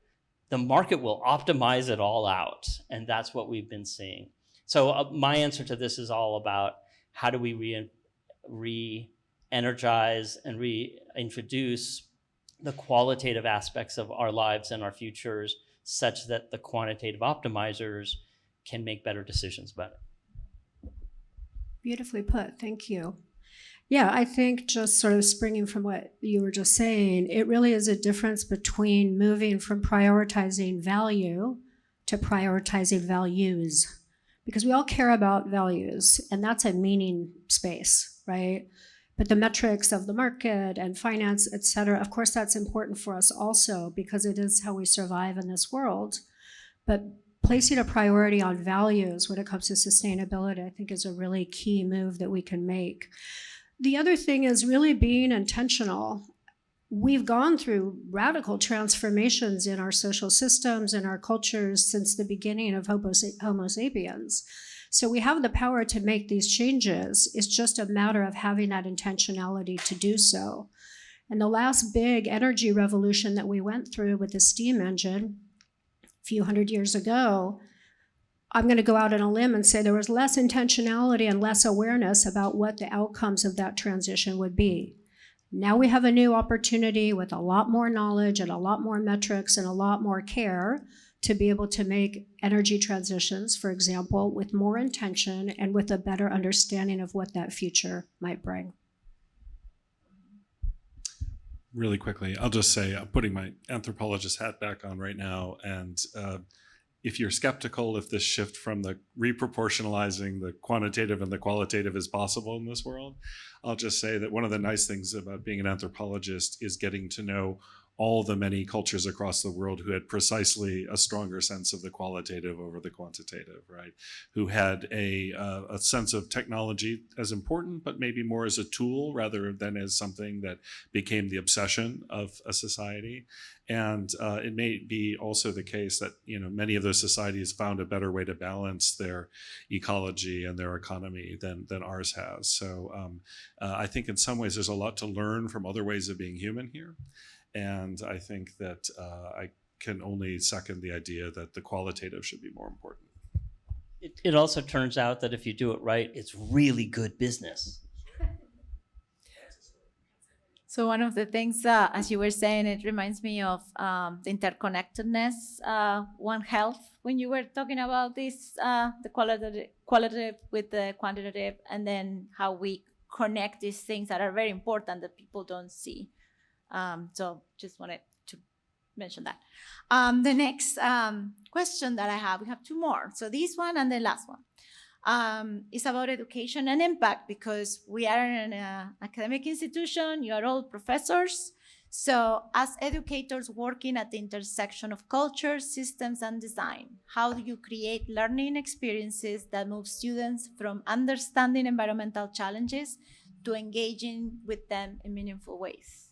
will optimize it all out. And that's what we've been seeing. So my answer to this is all about how do we re-energize and reintroduce the qualitative aspects of our lives and our futures such that the quantitative optimizers can make better decisions about it. Beautifully put. Thank you. Yeah, I think just sort of springing from what you were just saying, it really is a difference between moving from prioritizing value to prioritizing values, because we all care about values, and that's a meaning space, right? But the metrics of the market and finance, et cetera, of course, that's important for us also because it is how we survive in this world. But placing a priority on values when it comes to sustainability, I think, is a really key move that we can make. The other thing is really being intentional. We've gone through radical transformations in our social systems and our cultures since the beginning of Homo sapiens. So we have the power to make these changes. It's just a matter of having that intentionality to do so. And the last big energy revolution that we went through with the steam engine a few hundred years ago, I'm going to go out on a limb and say there was less intentionality and less awareness about what the outcomes of that transition would be. Now we have a new opportunity with a lot more knowledge and a lot more metrics and a lot more care to be able to make energy transitions, for example, with more intention and with a better understanding of what that future might bring. Really quickly, I'll just say I'm putting my anthropologist hat back on right now, and if you're skeptical if this shift from the reproportionalizing the quantitative and the qualitative is possible in this world, I'll just say that one of the nice things about being an anthropologist is getting to know all the many cultures across the world who had precisely a stronger sense of the qualitative over the quantitative, right? Who had a sense of technology as important, but maybe more as a tool rather than as something that became the obsession of a society. And it may be also the case that, you know, many of those societies found a better way to balance their ecology and their economy than ours has. So I think in some ways there's a lot to learn from other ways of being human here. And I think that I can only second the idea that the qualitative should be more important. It also turns out that if you do it right, it's really good business. So one of the things, as you were saying, it reminds me of the interconnectedness, One Health, when you were talking about this, the qualitative with the quantitative, and then how we connect these things that are very important that people don't see. So just wanted to mention that. The next question that I have, we have two more. So this one and the last one is about education and impact, because we are in an academic institution, you are all professors. So as educators working at the intersection of culture, systems, and design, how do you create learning experiences that move students from understanding environmental challenges to engaging with them in meaningful ways?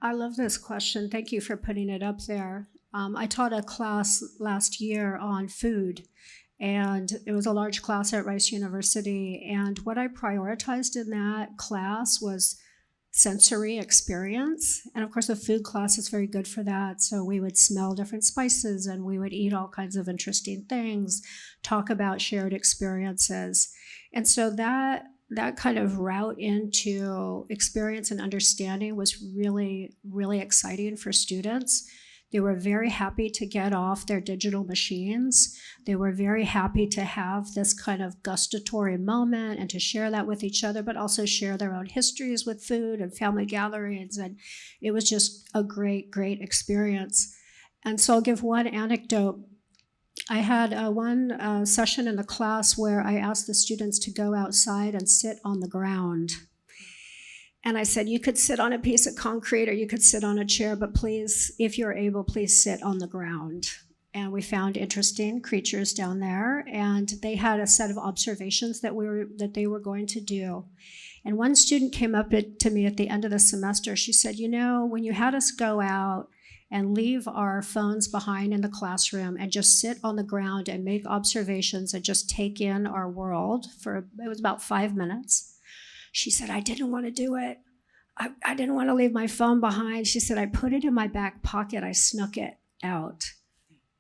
I love this question. Thank you for putting it up there. I taught a class last year on food, and it was a large class at Rice University. And what I prioritized in that class was sensory experience. And of course, the food class is very good for that. So we would smell different spices and we would eat all kinds of interesting things, talk about shared experiences. And so that kind of route into experience and understanding was really, really exciting for students. They were very happy to get off their digital machines. They were very happy to have this kind of gustatory moment and to share that with each other, but also share their own histories with food and family gatherings. And it was just a great, great experience. And so I'll give one anecdote. I had one session in the class where I asked the students to go outside and sit on the ground. And I said, you could sit on a piece of concrete or you could sit on a chair, but please, if you're able, please sit on the ground. And we found interesting creatures down there, and they had a set of observations that they were going to do. And one student came up to me at the end of the semester. She said, you know, when you had us go out and leave our phones behind in the classroom and just sit on the ground and make observations and just take in our world it was about 5 minutes. She said, I didn't want to do it. I didn't want to leave my phone behind. She said, I put it in my back pocket. I snuck it out.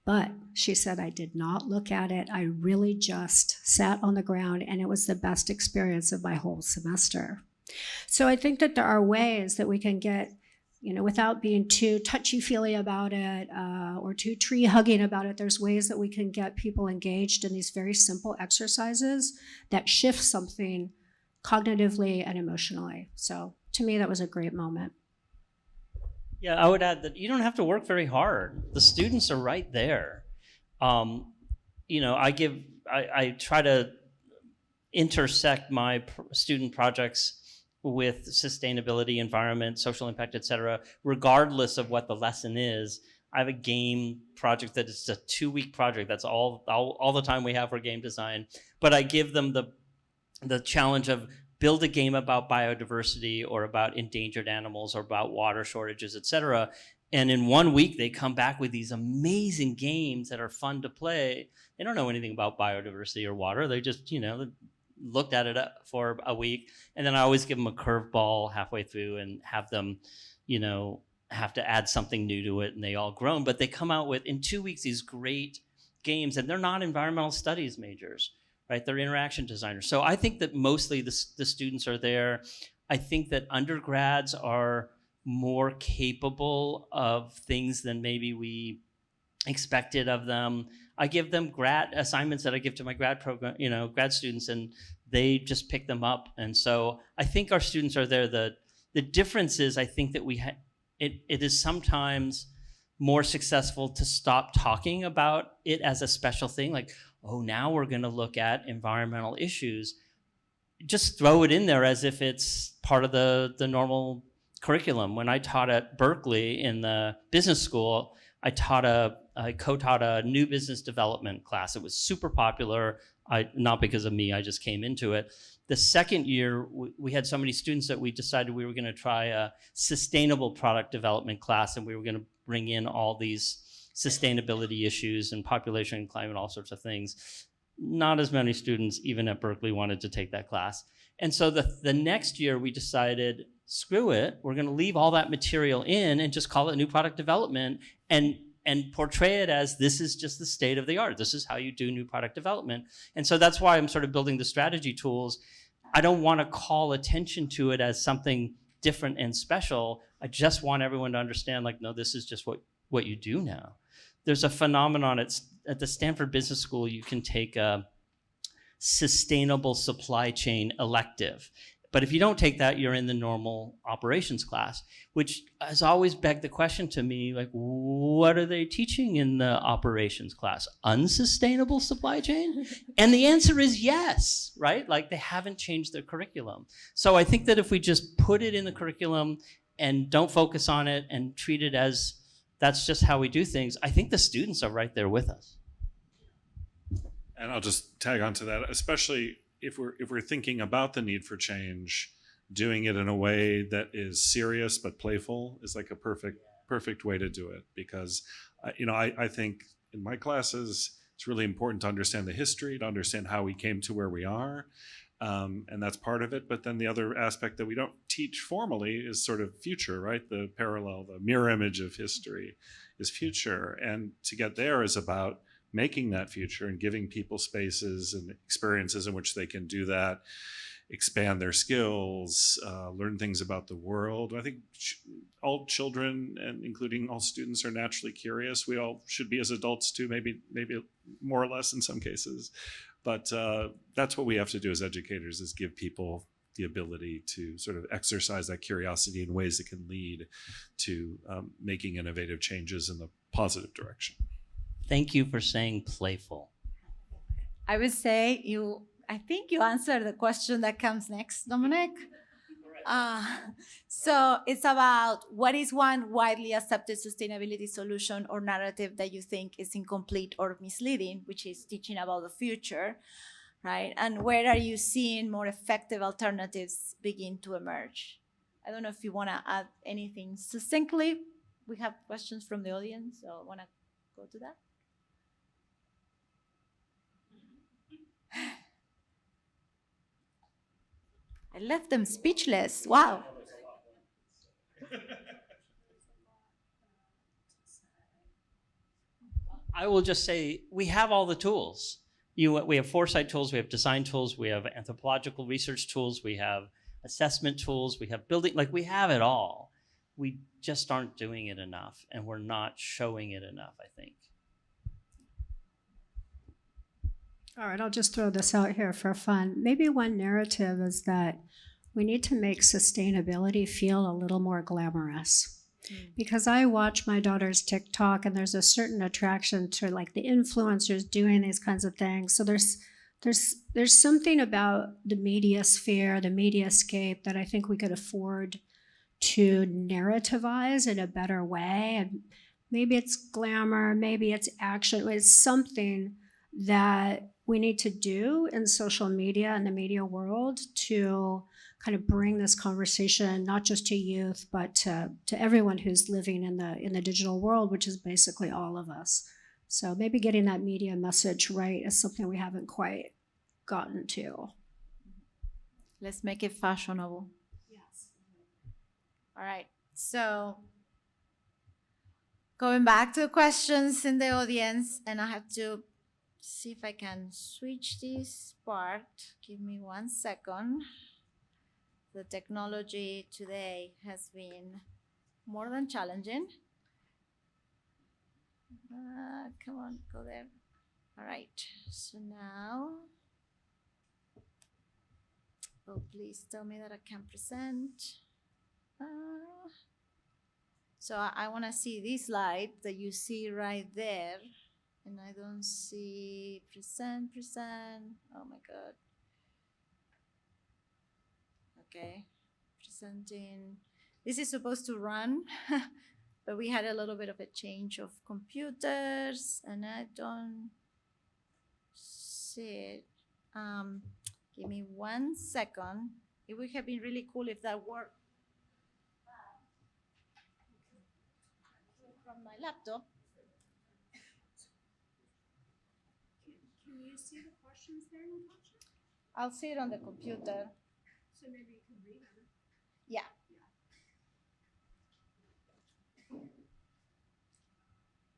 But she said, I did not look at it. I really just sat on the ground, and it was the best experience of my whole semester. So I think that there are ways that we can get, you know, without being too touchy-feely about it or too tree-hugging about it, there's ways that we can get people engaged in these very simple exercises that shift something cognitively and emotionally. So to me, that was a great moment. Yeah, I would add that you don't have to work very hard. The students are right there. You know, I try to intersect my student projects with sustainability, environment, social impact, et cetera, regardless of what the lesson is. I have a game project that is a 2-week project. That's all the time we have for game design. But I give them the challenge of build a game about biodiversity or about endangered animals or about water shortages, et cetera. And in 1 week, they come back with these amazing games that are fun to play. They don't know anything about biodiversity or water. They just, looked at it for a week. And then I always give them a curveball halfway through and have them, have to add something new to it. And they all groan. But they come out with, in 2 weeks, these great games. And they're not environmental studies majors, right? They're interaction designers. So I think that mostly the students are there. I think that undergrads are more capable of things than maybe we expected of them. I give them grad assignments that I give to my grad program, grad students, and they just pick them up. And so I think our students are there. The difference is I think that it is sometimes more successful to stop talking about it as a special thing, like, oh, now we're going to look at environmental issues. Just throw it in there as if it's part of the normal curriculum. When I taught at Berkeley in the business school, I co-taught a new business development class. It was super popular, not because of me, I just came into it. The second year, we had so many students that we decided we were going to try a sustainable product development class, and we were going to bring in all these sustainability issues and population and climate, all sorts of things. Not as many students, even at Berkeley, wanted to take that class. And so the next year, we decided, screw it, we're going to leave all that material in and just call it new product development and portray it as this is just the state of the art. This is how you do new product development. And so that's why I'm sort of building the strategy tools. I don't want to call attention to it as something different and special. I just want everyone to understand, like, no, this is just what you do now. There's a phenomenon at the Stanford Business School. You can take a sustainable supply chain elective. But if you don't take that, you're in the normal operations class, which has always begged the question to me, like, what are they teaching in the operations class? Unsustainable supply chain? And the answer is yes, right? Like, they haven't changed their curriculum. So I think that if we just put it in the curriculum and don't focus on it and treat it as that's just how we do things, I think the students are right there with us. And I'll just tag on to that, especially if we're thinking about the need for change, doing it in a way that is serious but playful is like a perfect way to do it. Because I think in my classes it's really important to understand the history, to understand how we came to where we are, and that's part of it. But then the other aspect that we don't teach formally is sort of future, right? The parallel, the mirror image of history is future, and to get there is about making that future and giving people spaces and experiences in which they can do that, expand their skills, learn things about the world. I think all children, and including all students, are naturally curious. We all should be as adults too, maybe more or less in some cases. But that's what we have to do as educators, is give people the ability to sort of exercise that curiosity in ways that can lead to making innovative changes in the positive direction. Thank you for saying playful. I would say I think you answered the question that comes next, Dominic. So it's about what is one widely accepted sustainability solution or narrative that you think is incomplete or misleading, which is teaching about the future, right? And where are you seeing more effective alternatives begin to emerge? I don't know if you want to add anything succinctly. We have questions from the audience, so I want to go to that. I left them speechless. Wow. I will just say we have all the tools. We have foresight tools, we have design tools, we have anthropological research tools, we have assessment tools, we have building, like, we have it all. We just aren't doing it enough, and we're not showing it enough, I think. All right, I'll just throw this out here for fun. Maybe one narrative is that we need to make sustainability feel a little more glamorous. Because I watch my daughter's TikTok, and there's a certain attraction to, like, the influencers doing these kinds of things. So there's something about the media sphere, the mediascape, that I think we could afford to narrativize in a better way and maybe it's glamour, maybe it's action, it's something that we need to do in social media and the media world to kind of bring this conversation not just to youth, but to everyone who's living in the digital world, which is basically all of us. So maybe getting that media message right is something we haven't quite gotten to. Let's make it fashionable. Yes. All right. So going back to the questions in the audience, and I have to see if I can switch this part. Give me 1 second. The technology today has been more than challenging. Come on, go there. All right. So now, oh, please tell me that I can present. So I want to see this slide that you see right there. And I don't see present. Oh my God. Okay, presenting. This is supposed to run, but we had a little bit of a change of computers and I don't see it. Give me 1 second. It would have been really cool if that worked. From my laptop. Can you see the questions there, Natasha? I'll see it on the computer. So maybe you can read them. Yeah.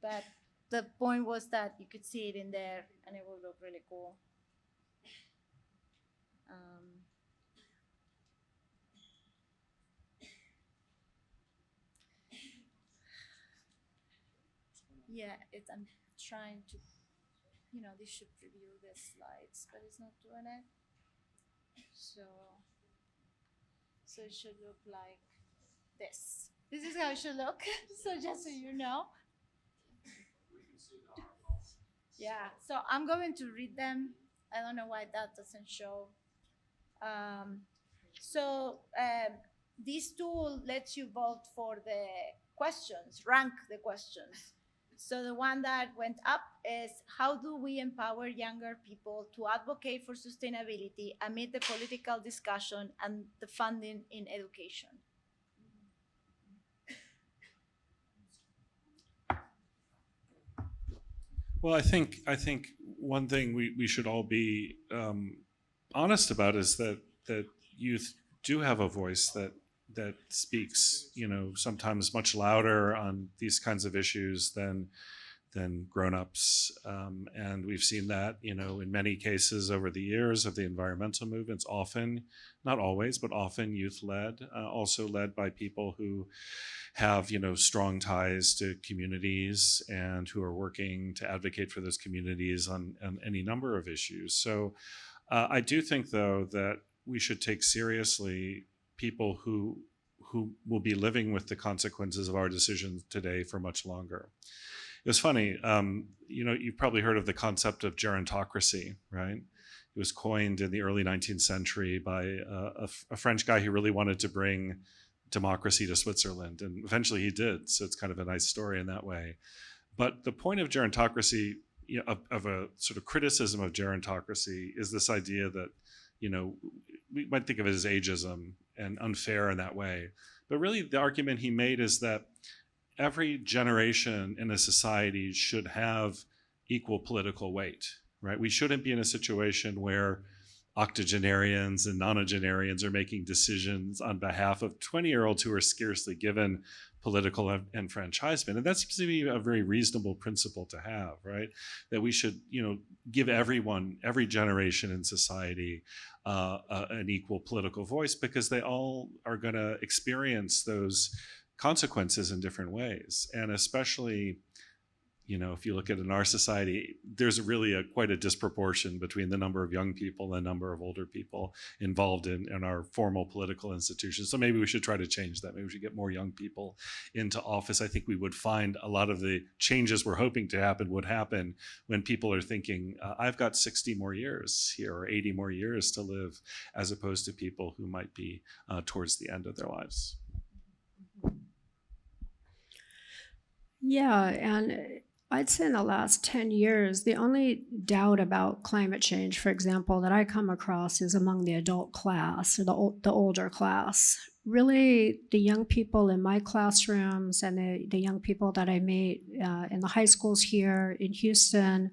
But the point was that you could see it in there and it would look really cool. Yeah, I'm trying to, this should preview the slides, but it's not doing it. So it should look like this. This is how it should look. So just so you know. Yeah, so I'm going to read them. I don't know why that doesn't show. This tool lets you vote for the questions, rank the questions. So the one that went up is, how do we empower younger people to advocate for sustainability amid the political discussion and the funding in education? Well, I think one thing we should all be honest about is that youth do have a voice that speaks, sometimes much louder on these kinds of issues than grown-ups, and we've seen that, in many cases over the years of the environmental movements. Often, not always, but often youth-led, also led by people who have strong ties to communities and who are working to advocate for those communities on any number of issues. So I do think, though, that we should take seriously people who will be living with the consequences of our decisions today for much longer. It was funny, you've probably heard of the concept of gerontocracy, right? It was coined in the early 19th century by a French guy who really wanted to bring democracy to Switzerland, and eventually he did. So it's kind of a nice story in that way. But the point of gerontocracy, of a sort of criticism of gerontocracy, is this idea that, we might think of it as ageism and unfair in that way. But really the argument he made is that every generation in a society should have equal political weight, right? We shouldn't be in a situation where octogenarians and nonagenarians are making decisions on behalf of 20-year-olds who are scarcely given political enfranchisement. And that seems to be a very reasonable principle to have, right? That we should, give every generation in society an equal political voice, because they all are going to experience those consequences in different ways. And especially, if you look at in our society, there's really quite a disproportion between the number of young people and the number of older people involved in our formal political institutions. So maybe we should try to change that. Maybe we should get more young people into office. I think we would find a lot of the changes we're hoping to happen would happen when people are thinking, I've got 60 more years here or 80 more years to live, as opposed to people who might be towards the end of their lives. Yeah, and I'd say in the last 10 years, the only doubt about climate change, for example, that I come across is among the adult class or the older class. Really, the young people in my classrooms and the young people that I meet in the high schools here in Houston,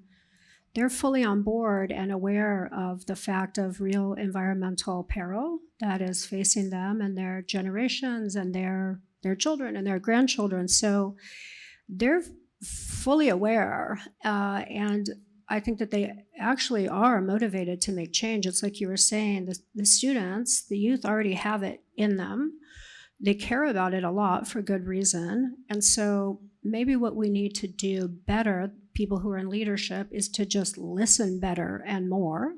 they're fully on board and aware of the fact of real environmental peril that is facing them and their generations and their children and their grandchildren. So they're fully aware, and I think that they actually are motivated to make change. It's like you were saying, the students, the youth already have it in them. They care about it a lot for good reason. And so maybe what we need to do better, people who are in leadership, is to just listen better and more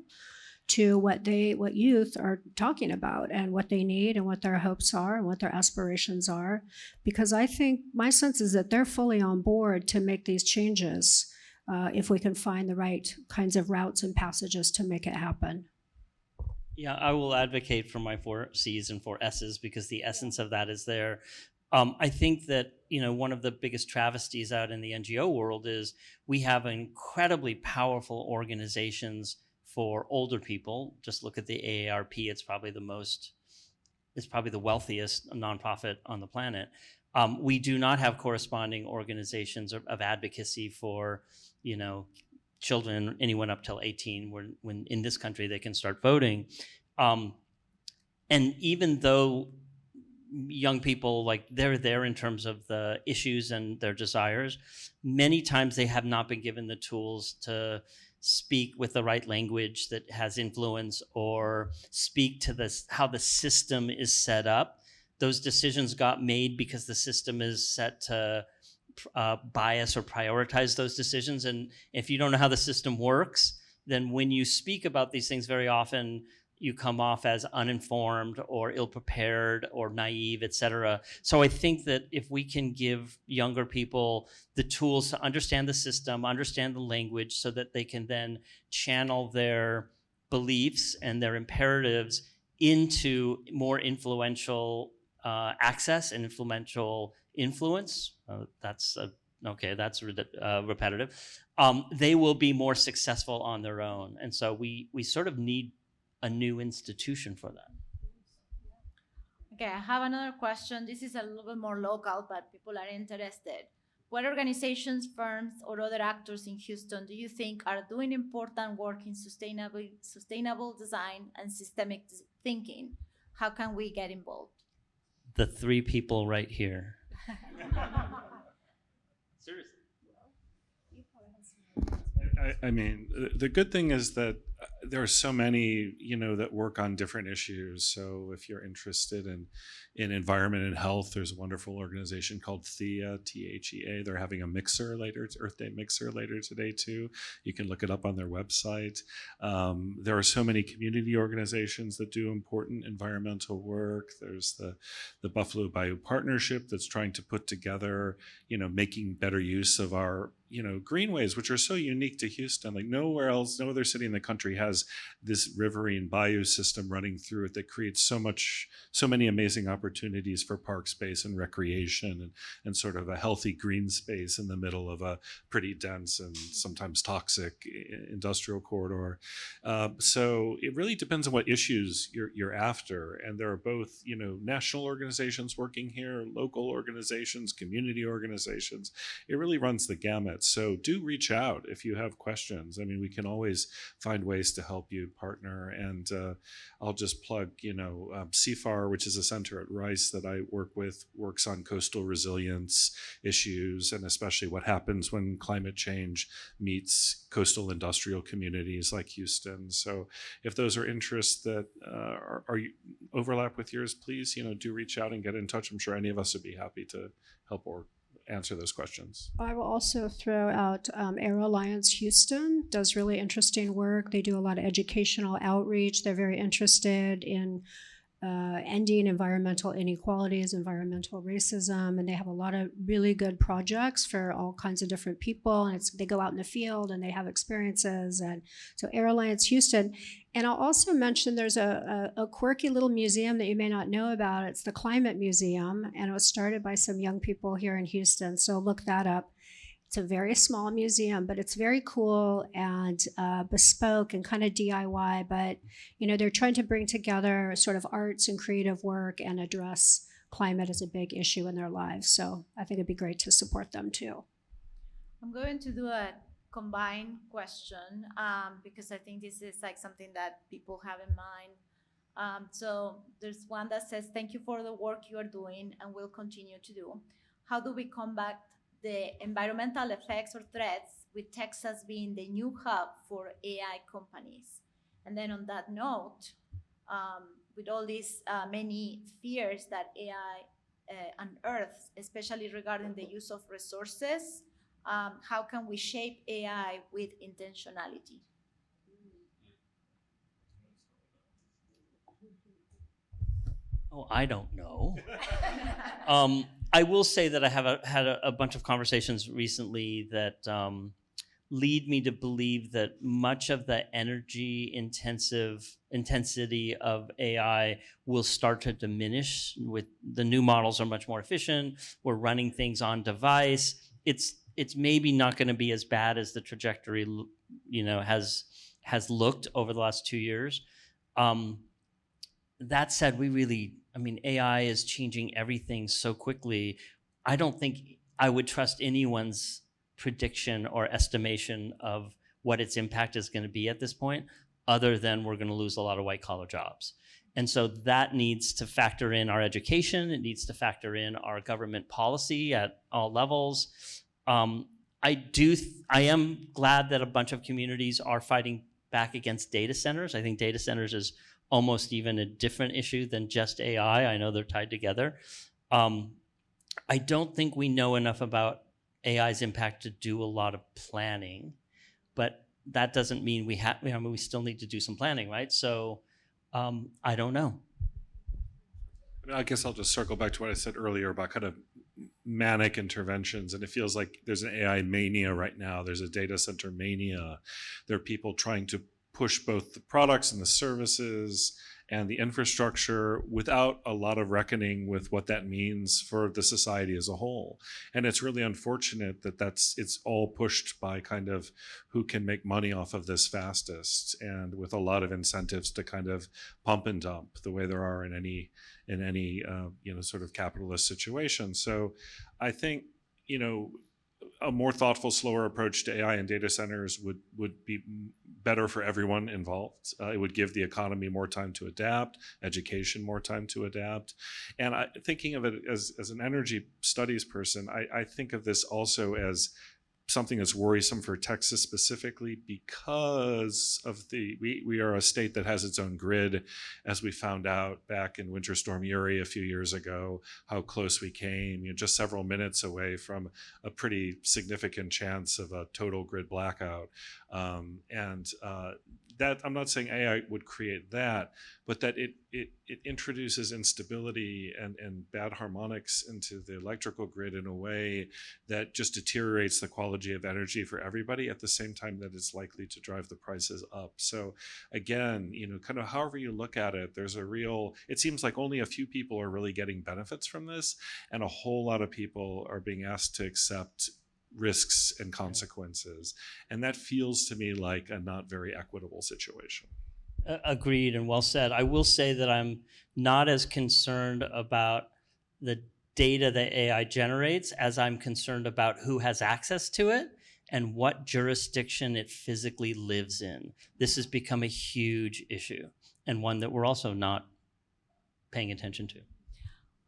to what youth are talking about and what they need and what their hopes are and what their aspirations are. Because I think my sense is that they're fully on board to make these changes if we can find the right kinds of routes and passages to make it happen. Yeah, I will advocate for my 4 C's and 4 S's because the essence of that is there. I think that, one of the biggest travesties out in the NGO world is we have incredibly powerful organizations for older people. Just look at the AARP. It's probably the wealthiest nonprofit on the planet. We do not have corresponding organizations of advocacy for, children, anyone up till 18, when in this country they can start voting. And even though young people, they're there in terms of the issues and their desires, many times they have not been given the tools to speak with the right language that has influence or speak to how the system is set up. Those decisions got made because the system is set to bias or prioritize those decisions. And if you don't know how the system works, then when you speak about these things, very often you come off as uninformed or ill-prepared or naive, et cetera. So I think that if we can give younger people the tools to understand the system, understand the language, so that they can then channel their beliefs and their imperatives into more influential access and influential influence, that's repetitive, they will be more successful on their own. And so we sort of need a new institution for that. Okay, I have another question. This is a little bit more local, but people are interested. What organizations, firms, or other actors in Houston do you think are doing important work in sustainable design and systemic thinking? How can we get involved? The 3 people right here. Seriously. I mean, the good thing is that there are so many, that work on different issues. So if you're interested in environment and health, there's a wonderful organization called THEA, THEA. They're having a mixer later, Earth Day mixer later today too. You can look it up on their website. There are so many community organizations that do important environmental work. There's the Buffalo Bayou Partnership that's trying to put together, making better use of our greenways, which are so unique to Houston. Like nowhere else, no other city in the country has this riverine bayou system running through it that creates so many amazing opportunities for park space and recreation and sort of a healthy green space in the middle of a pretty dense and sometimes toxic industrial corridor. So it really depends on what issues you're after. And there are both, national organizations working here, local organizations, community organizations. It really runs the gamut. So do reach out if you have questions. I mean, we can always find ways to help you partner. And I'll just plug, CFAR, which is a center at Rice that I work with, works on coastal resilience issues, and especially what happens when climate change meets coastal industrial communities like Houston. So if those are interests that are overlap with yours, please, do reach out and get in touch. I'm sure any of us would be happy to help or answer those questions. I will also throw out Air Alliance Houston does really interesting work. They do a lot of educational outreach. They're very interested in ending environmental inequalities, environmental racism, and they have a lot of really good projects for all kinds of different people. And they go out in the field and they have experiences. And so Air Alliance Houston. And I'll also mention there's a quirky little museum that you may not know about. It's the Climate Museum, and it was started by some young people here in Houston. So look that up. It's a very small museum, but it's very cool and bespoke and kind of DIY. But, they're trying to bring together sort of arts and creative work and address climate as a big issue in their lives. So I think it'd be great to support them too. I'm going to do a combined question because I think this is like something that people have in mind. So there's one that says, thank you for the work you are doing and will continue to do. How do we combat the environmental effects or threats, with Texas being the new hub for AI companies? And then on that note, with all these many fears that AI unearths, especially regarding the use of resources, how can we shape AI with intentionality? Oh, I don't know. I will say that I have had a bunch of conversations recently that lead me to believe that much of the energy intensity of AI will start to diminish. With the new models are much more efficient. We're running things on device. It's maybe not going to be as bad as the trajectory has looked over the last 2 years. That said, AI is changing everything so quickly. I don't think I would trust anyone's prediction or estimation of what its impact is going to be at this point, other than we're going to lose a lot of white collar jobs. And so that needs to factor in our education. It needs to factor in our government policy at all levels. I am glad that a bunch of communities are fighting back against data centers. I think data centers is almost even a different issue than just AI. I know they're tied together. I don't think we know enough about AI's impact to do a lot of planning, but that doesn't mean we still need to do some planning, right? So I don't know. I guess I'll just circle back to what I said earlier about kind of manic interventions. And it feels like there's an AI mania right now. There's a data center mania. There are people trying to push both the products and the services and the infrastructure without a lot of reckoning with what that means for the society as a whole. And it's really unfortunate that it's all pushed by kind of who can make money off of this fastest, and with a lot of incentives to kind of pump and dump the way there are in any sort of capitalist situation. So I think, a more thoughtful, slower approach to AI and data centers would be better for everyone involved. It would give the economy more time to adapt, education more time to adapt. And thinking of it as an energy studies person, I think of this also as something that's worrisome for Texas specifically, because of we are a state that has its own grid, as we found out back in Winter Storm Uri a few years ago, how close we came, just several minutes away from a pretty significant chance of a total grid blackout. That I'm not saying AI would create that, but that it introduces instability and bad harmonics into the electrical grid in a way that just deteriorates the quality of energy for everybody, at the same time that it's likely to drive the prices up. So again, kind of however you look at it, it seems like only a few people are really getting benefits from this, and a whole lot of people are being asked to accept risks and consequences. And that feels to me like a not very equitable situation. Agreed, and well said. I will say that I'm not as concerned about the data that AI generates as I'm concerned about who has access to it and what jurisdiction it physically lives in. This has become a huge issue, and one that we're also not paying attention to.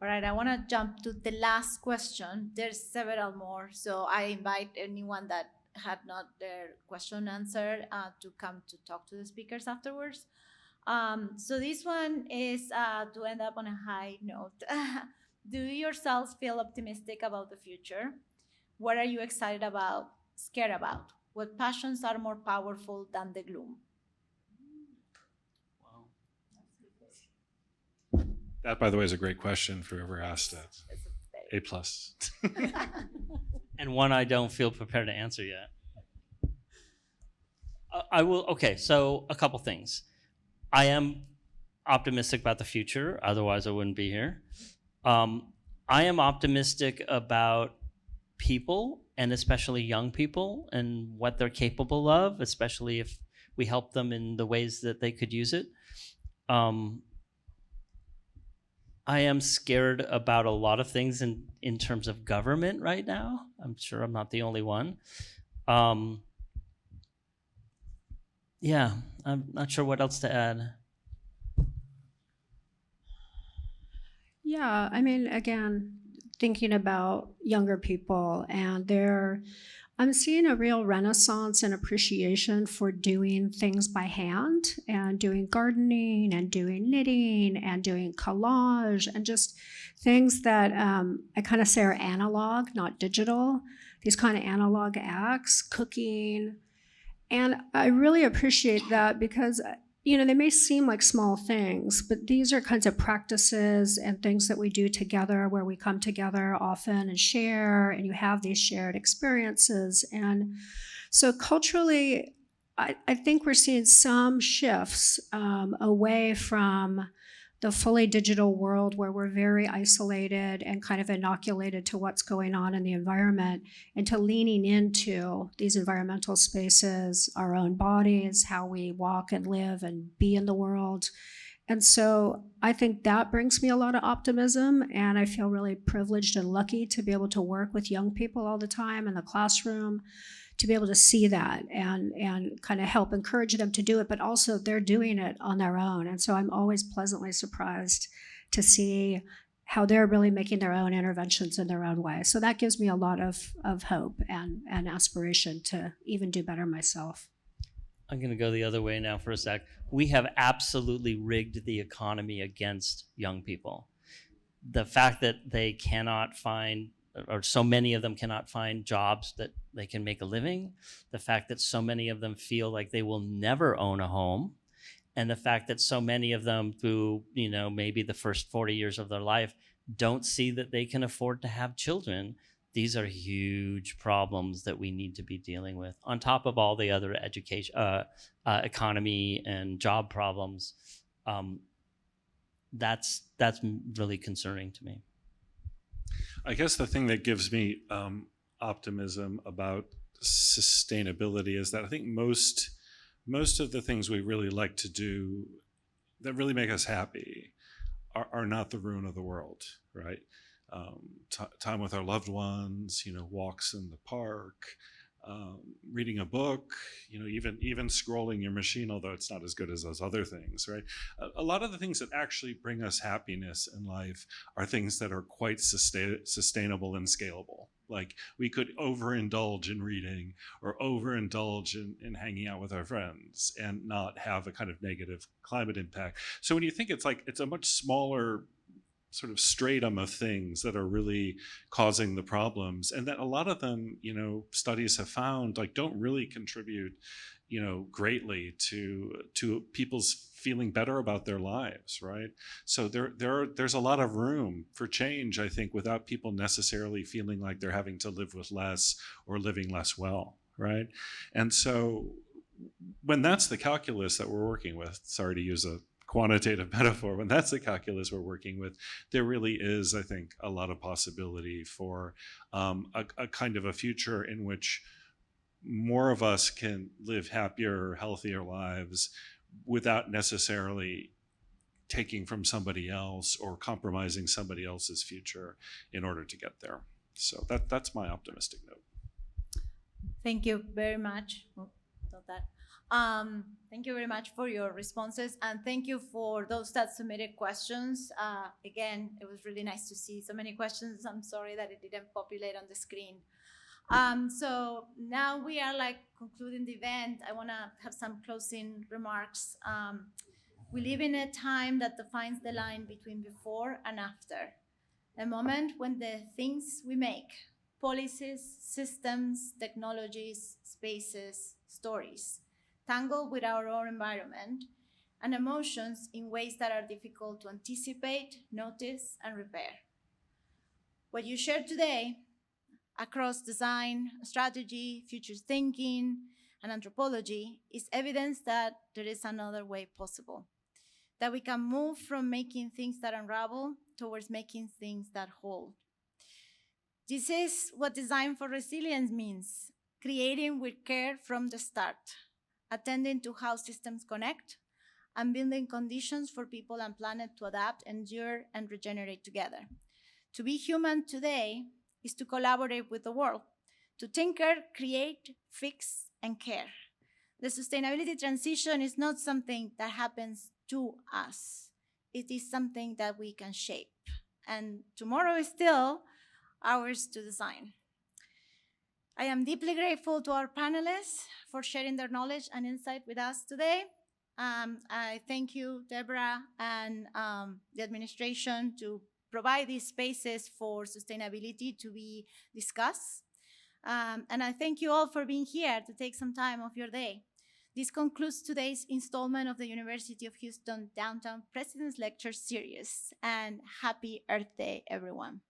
All right, I want to jump to the last question. There's several more, so I invite anyone that had not their question answered to come to talk to the speakers afterwards. So this one is to end up on a high note. Do you yourselves feel optimistic about the future? What are you excited about, scared about? What passions are more powerful than the gloom? Wow. That, by the way, is a great question for whoever asked it. A plus. And one I don't feel prepared to answer yet. I will. Okay, so a couple things. I am optimistic about the future. Otherwise, I wouldn't be here. I am optimistic about people, and especially young people, and what they're capable of, especially if we help them in the ways that they could use it. I am scared about a lot of things in terms of government right now. I'm sure I'm not the only one. Yeah, I'm not sure what else to add. Yeah, I mean, again, thinking about younger people and I'm seeing a real renaissance and appreciation for doing things by hand and doing gardening and doing knitting and doing collage and just things that I kind of say are analog, not digital, these kind of analog acts, cooking. And I really appreciate that because, you know, they may seem like small things, but these are kinds of practices and things that we do together where we come together often and share, and you have these shared experiences. And so culturally, I think we're seeing some shifts away from the fully digital world where we're very isolated and kind of inoculated to what's going on in the environment, into leaning into these environmental spaces, our own bodies, how we walk and live and be in the world. And so I think that brings me a lot of optimism, and I feel really privileged and lucky to be able to work with young people all the time in the classroom, to be able to see that and kind of help encourage them to do it, but also they're doing it on their own. And so I'm always pleasantly surprised to see how they're really making their own interventions in their own way. So that gives me a lot of hope and aspiration to even do better myself. I'm going to go the other way now for a sec. We have absolutely rigged the economy against young people. The fact that they cannot find, or so many of them cannot find jobs that they can make a living, the fact that so many of them feel like they will never own a home, and the fact that so many of them through, you know, maybe the first 40 years of their life don't see that they can afford to have children. These are huge problems that we need to be dealing with, on top of all the other education, economy and job problems. That's really concerning to me. I guess the thing that gives me optimism about sustainability is that I think most of the things we really like to do that really make us happy are not the ruin of the world, right? Time with our loved ones, you know, walks in the park, reading a book, you know, even scrolling your machine, although it's not as good as those other things, right? A lot of the things that actually bring us happiness in life are things that are quite sustainable and scalable. Like we could overindulge in reading or overindulge in hanging out with our friends and not have a kind of negative climate impact. So when you think it's a much smaller sort of stratum of things that are really causing the problems, and that a lot of them, you know, studies have found like don't really contribute, you know, greatly to people's feeling better about their lives, right? So there's a lot of room for change, I think, without people necessarily feeling like they're having to live with less or living less well, right? And so when that's the calculus that we're working with, sorry to use a quantitative metaphor, when that's the calculus we're working with, there really is, I think, a lot of possibility for a kind of a future in which more of us can live happier, healthier lives without necessarily taking from somebody else or compromising somebody else's future in order to get there. So that's my optimistic note. Thank you very much. Thank you very much for your responses, and thank you for those that submitted questions. Again, it was really nice to see so many questions. I'm sorry that it didn't populate on the screen. So now we are like concluding the event. I want to have some closing remarks. We live in a time that defines the line between before and after, a moment when the things we make, policies, systems, technologies, spaces, stories, tangle with our own environment and emotions in ways that are difficult to anticipate, notice, and repair. What you shared today across design, strategy, future thinking, and anthropology is evidence that there is another way possible, that we can move from making things that unravel towards making things that hold. This is what design for resilience means: creating with care from the start, attending to how systems connect, and building conditions for people and planet to adapt, endure, and regenerate together. To be human today is to collaborate with the world, to tinker, create, fix, and care. The sustainability transition is not something that happens to us. It is something that we can shape. And tomorrow is still ours to design. I am deeply grateful to our panelists for sharing their knowledge and insight with us today. I thank you, Deborah, and the administration to provide these spaces for sustainability to be discussed. And I thank you all for being here to take some time of your day. This concludes today's installment of the University of Houston Downtown President's Lecture Series. And happy Earth Day, everyone.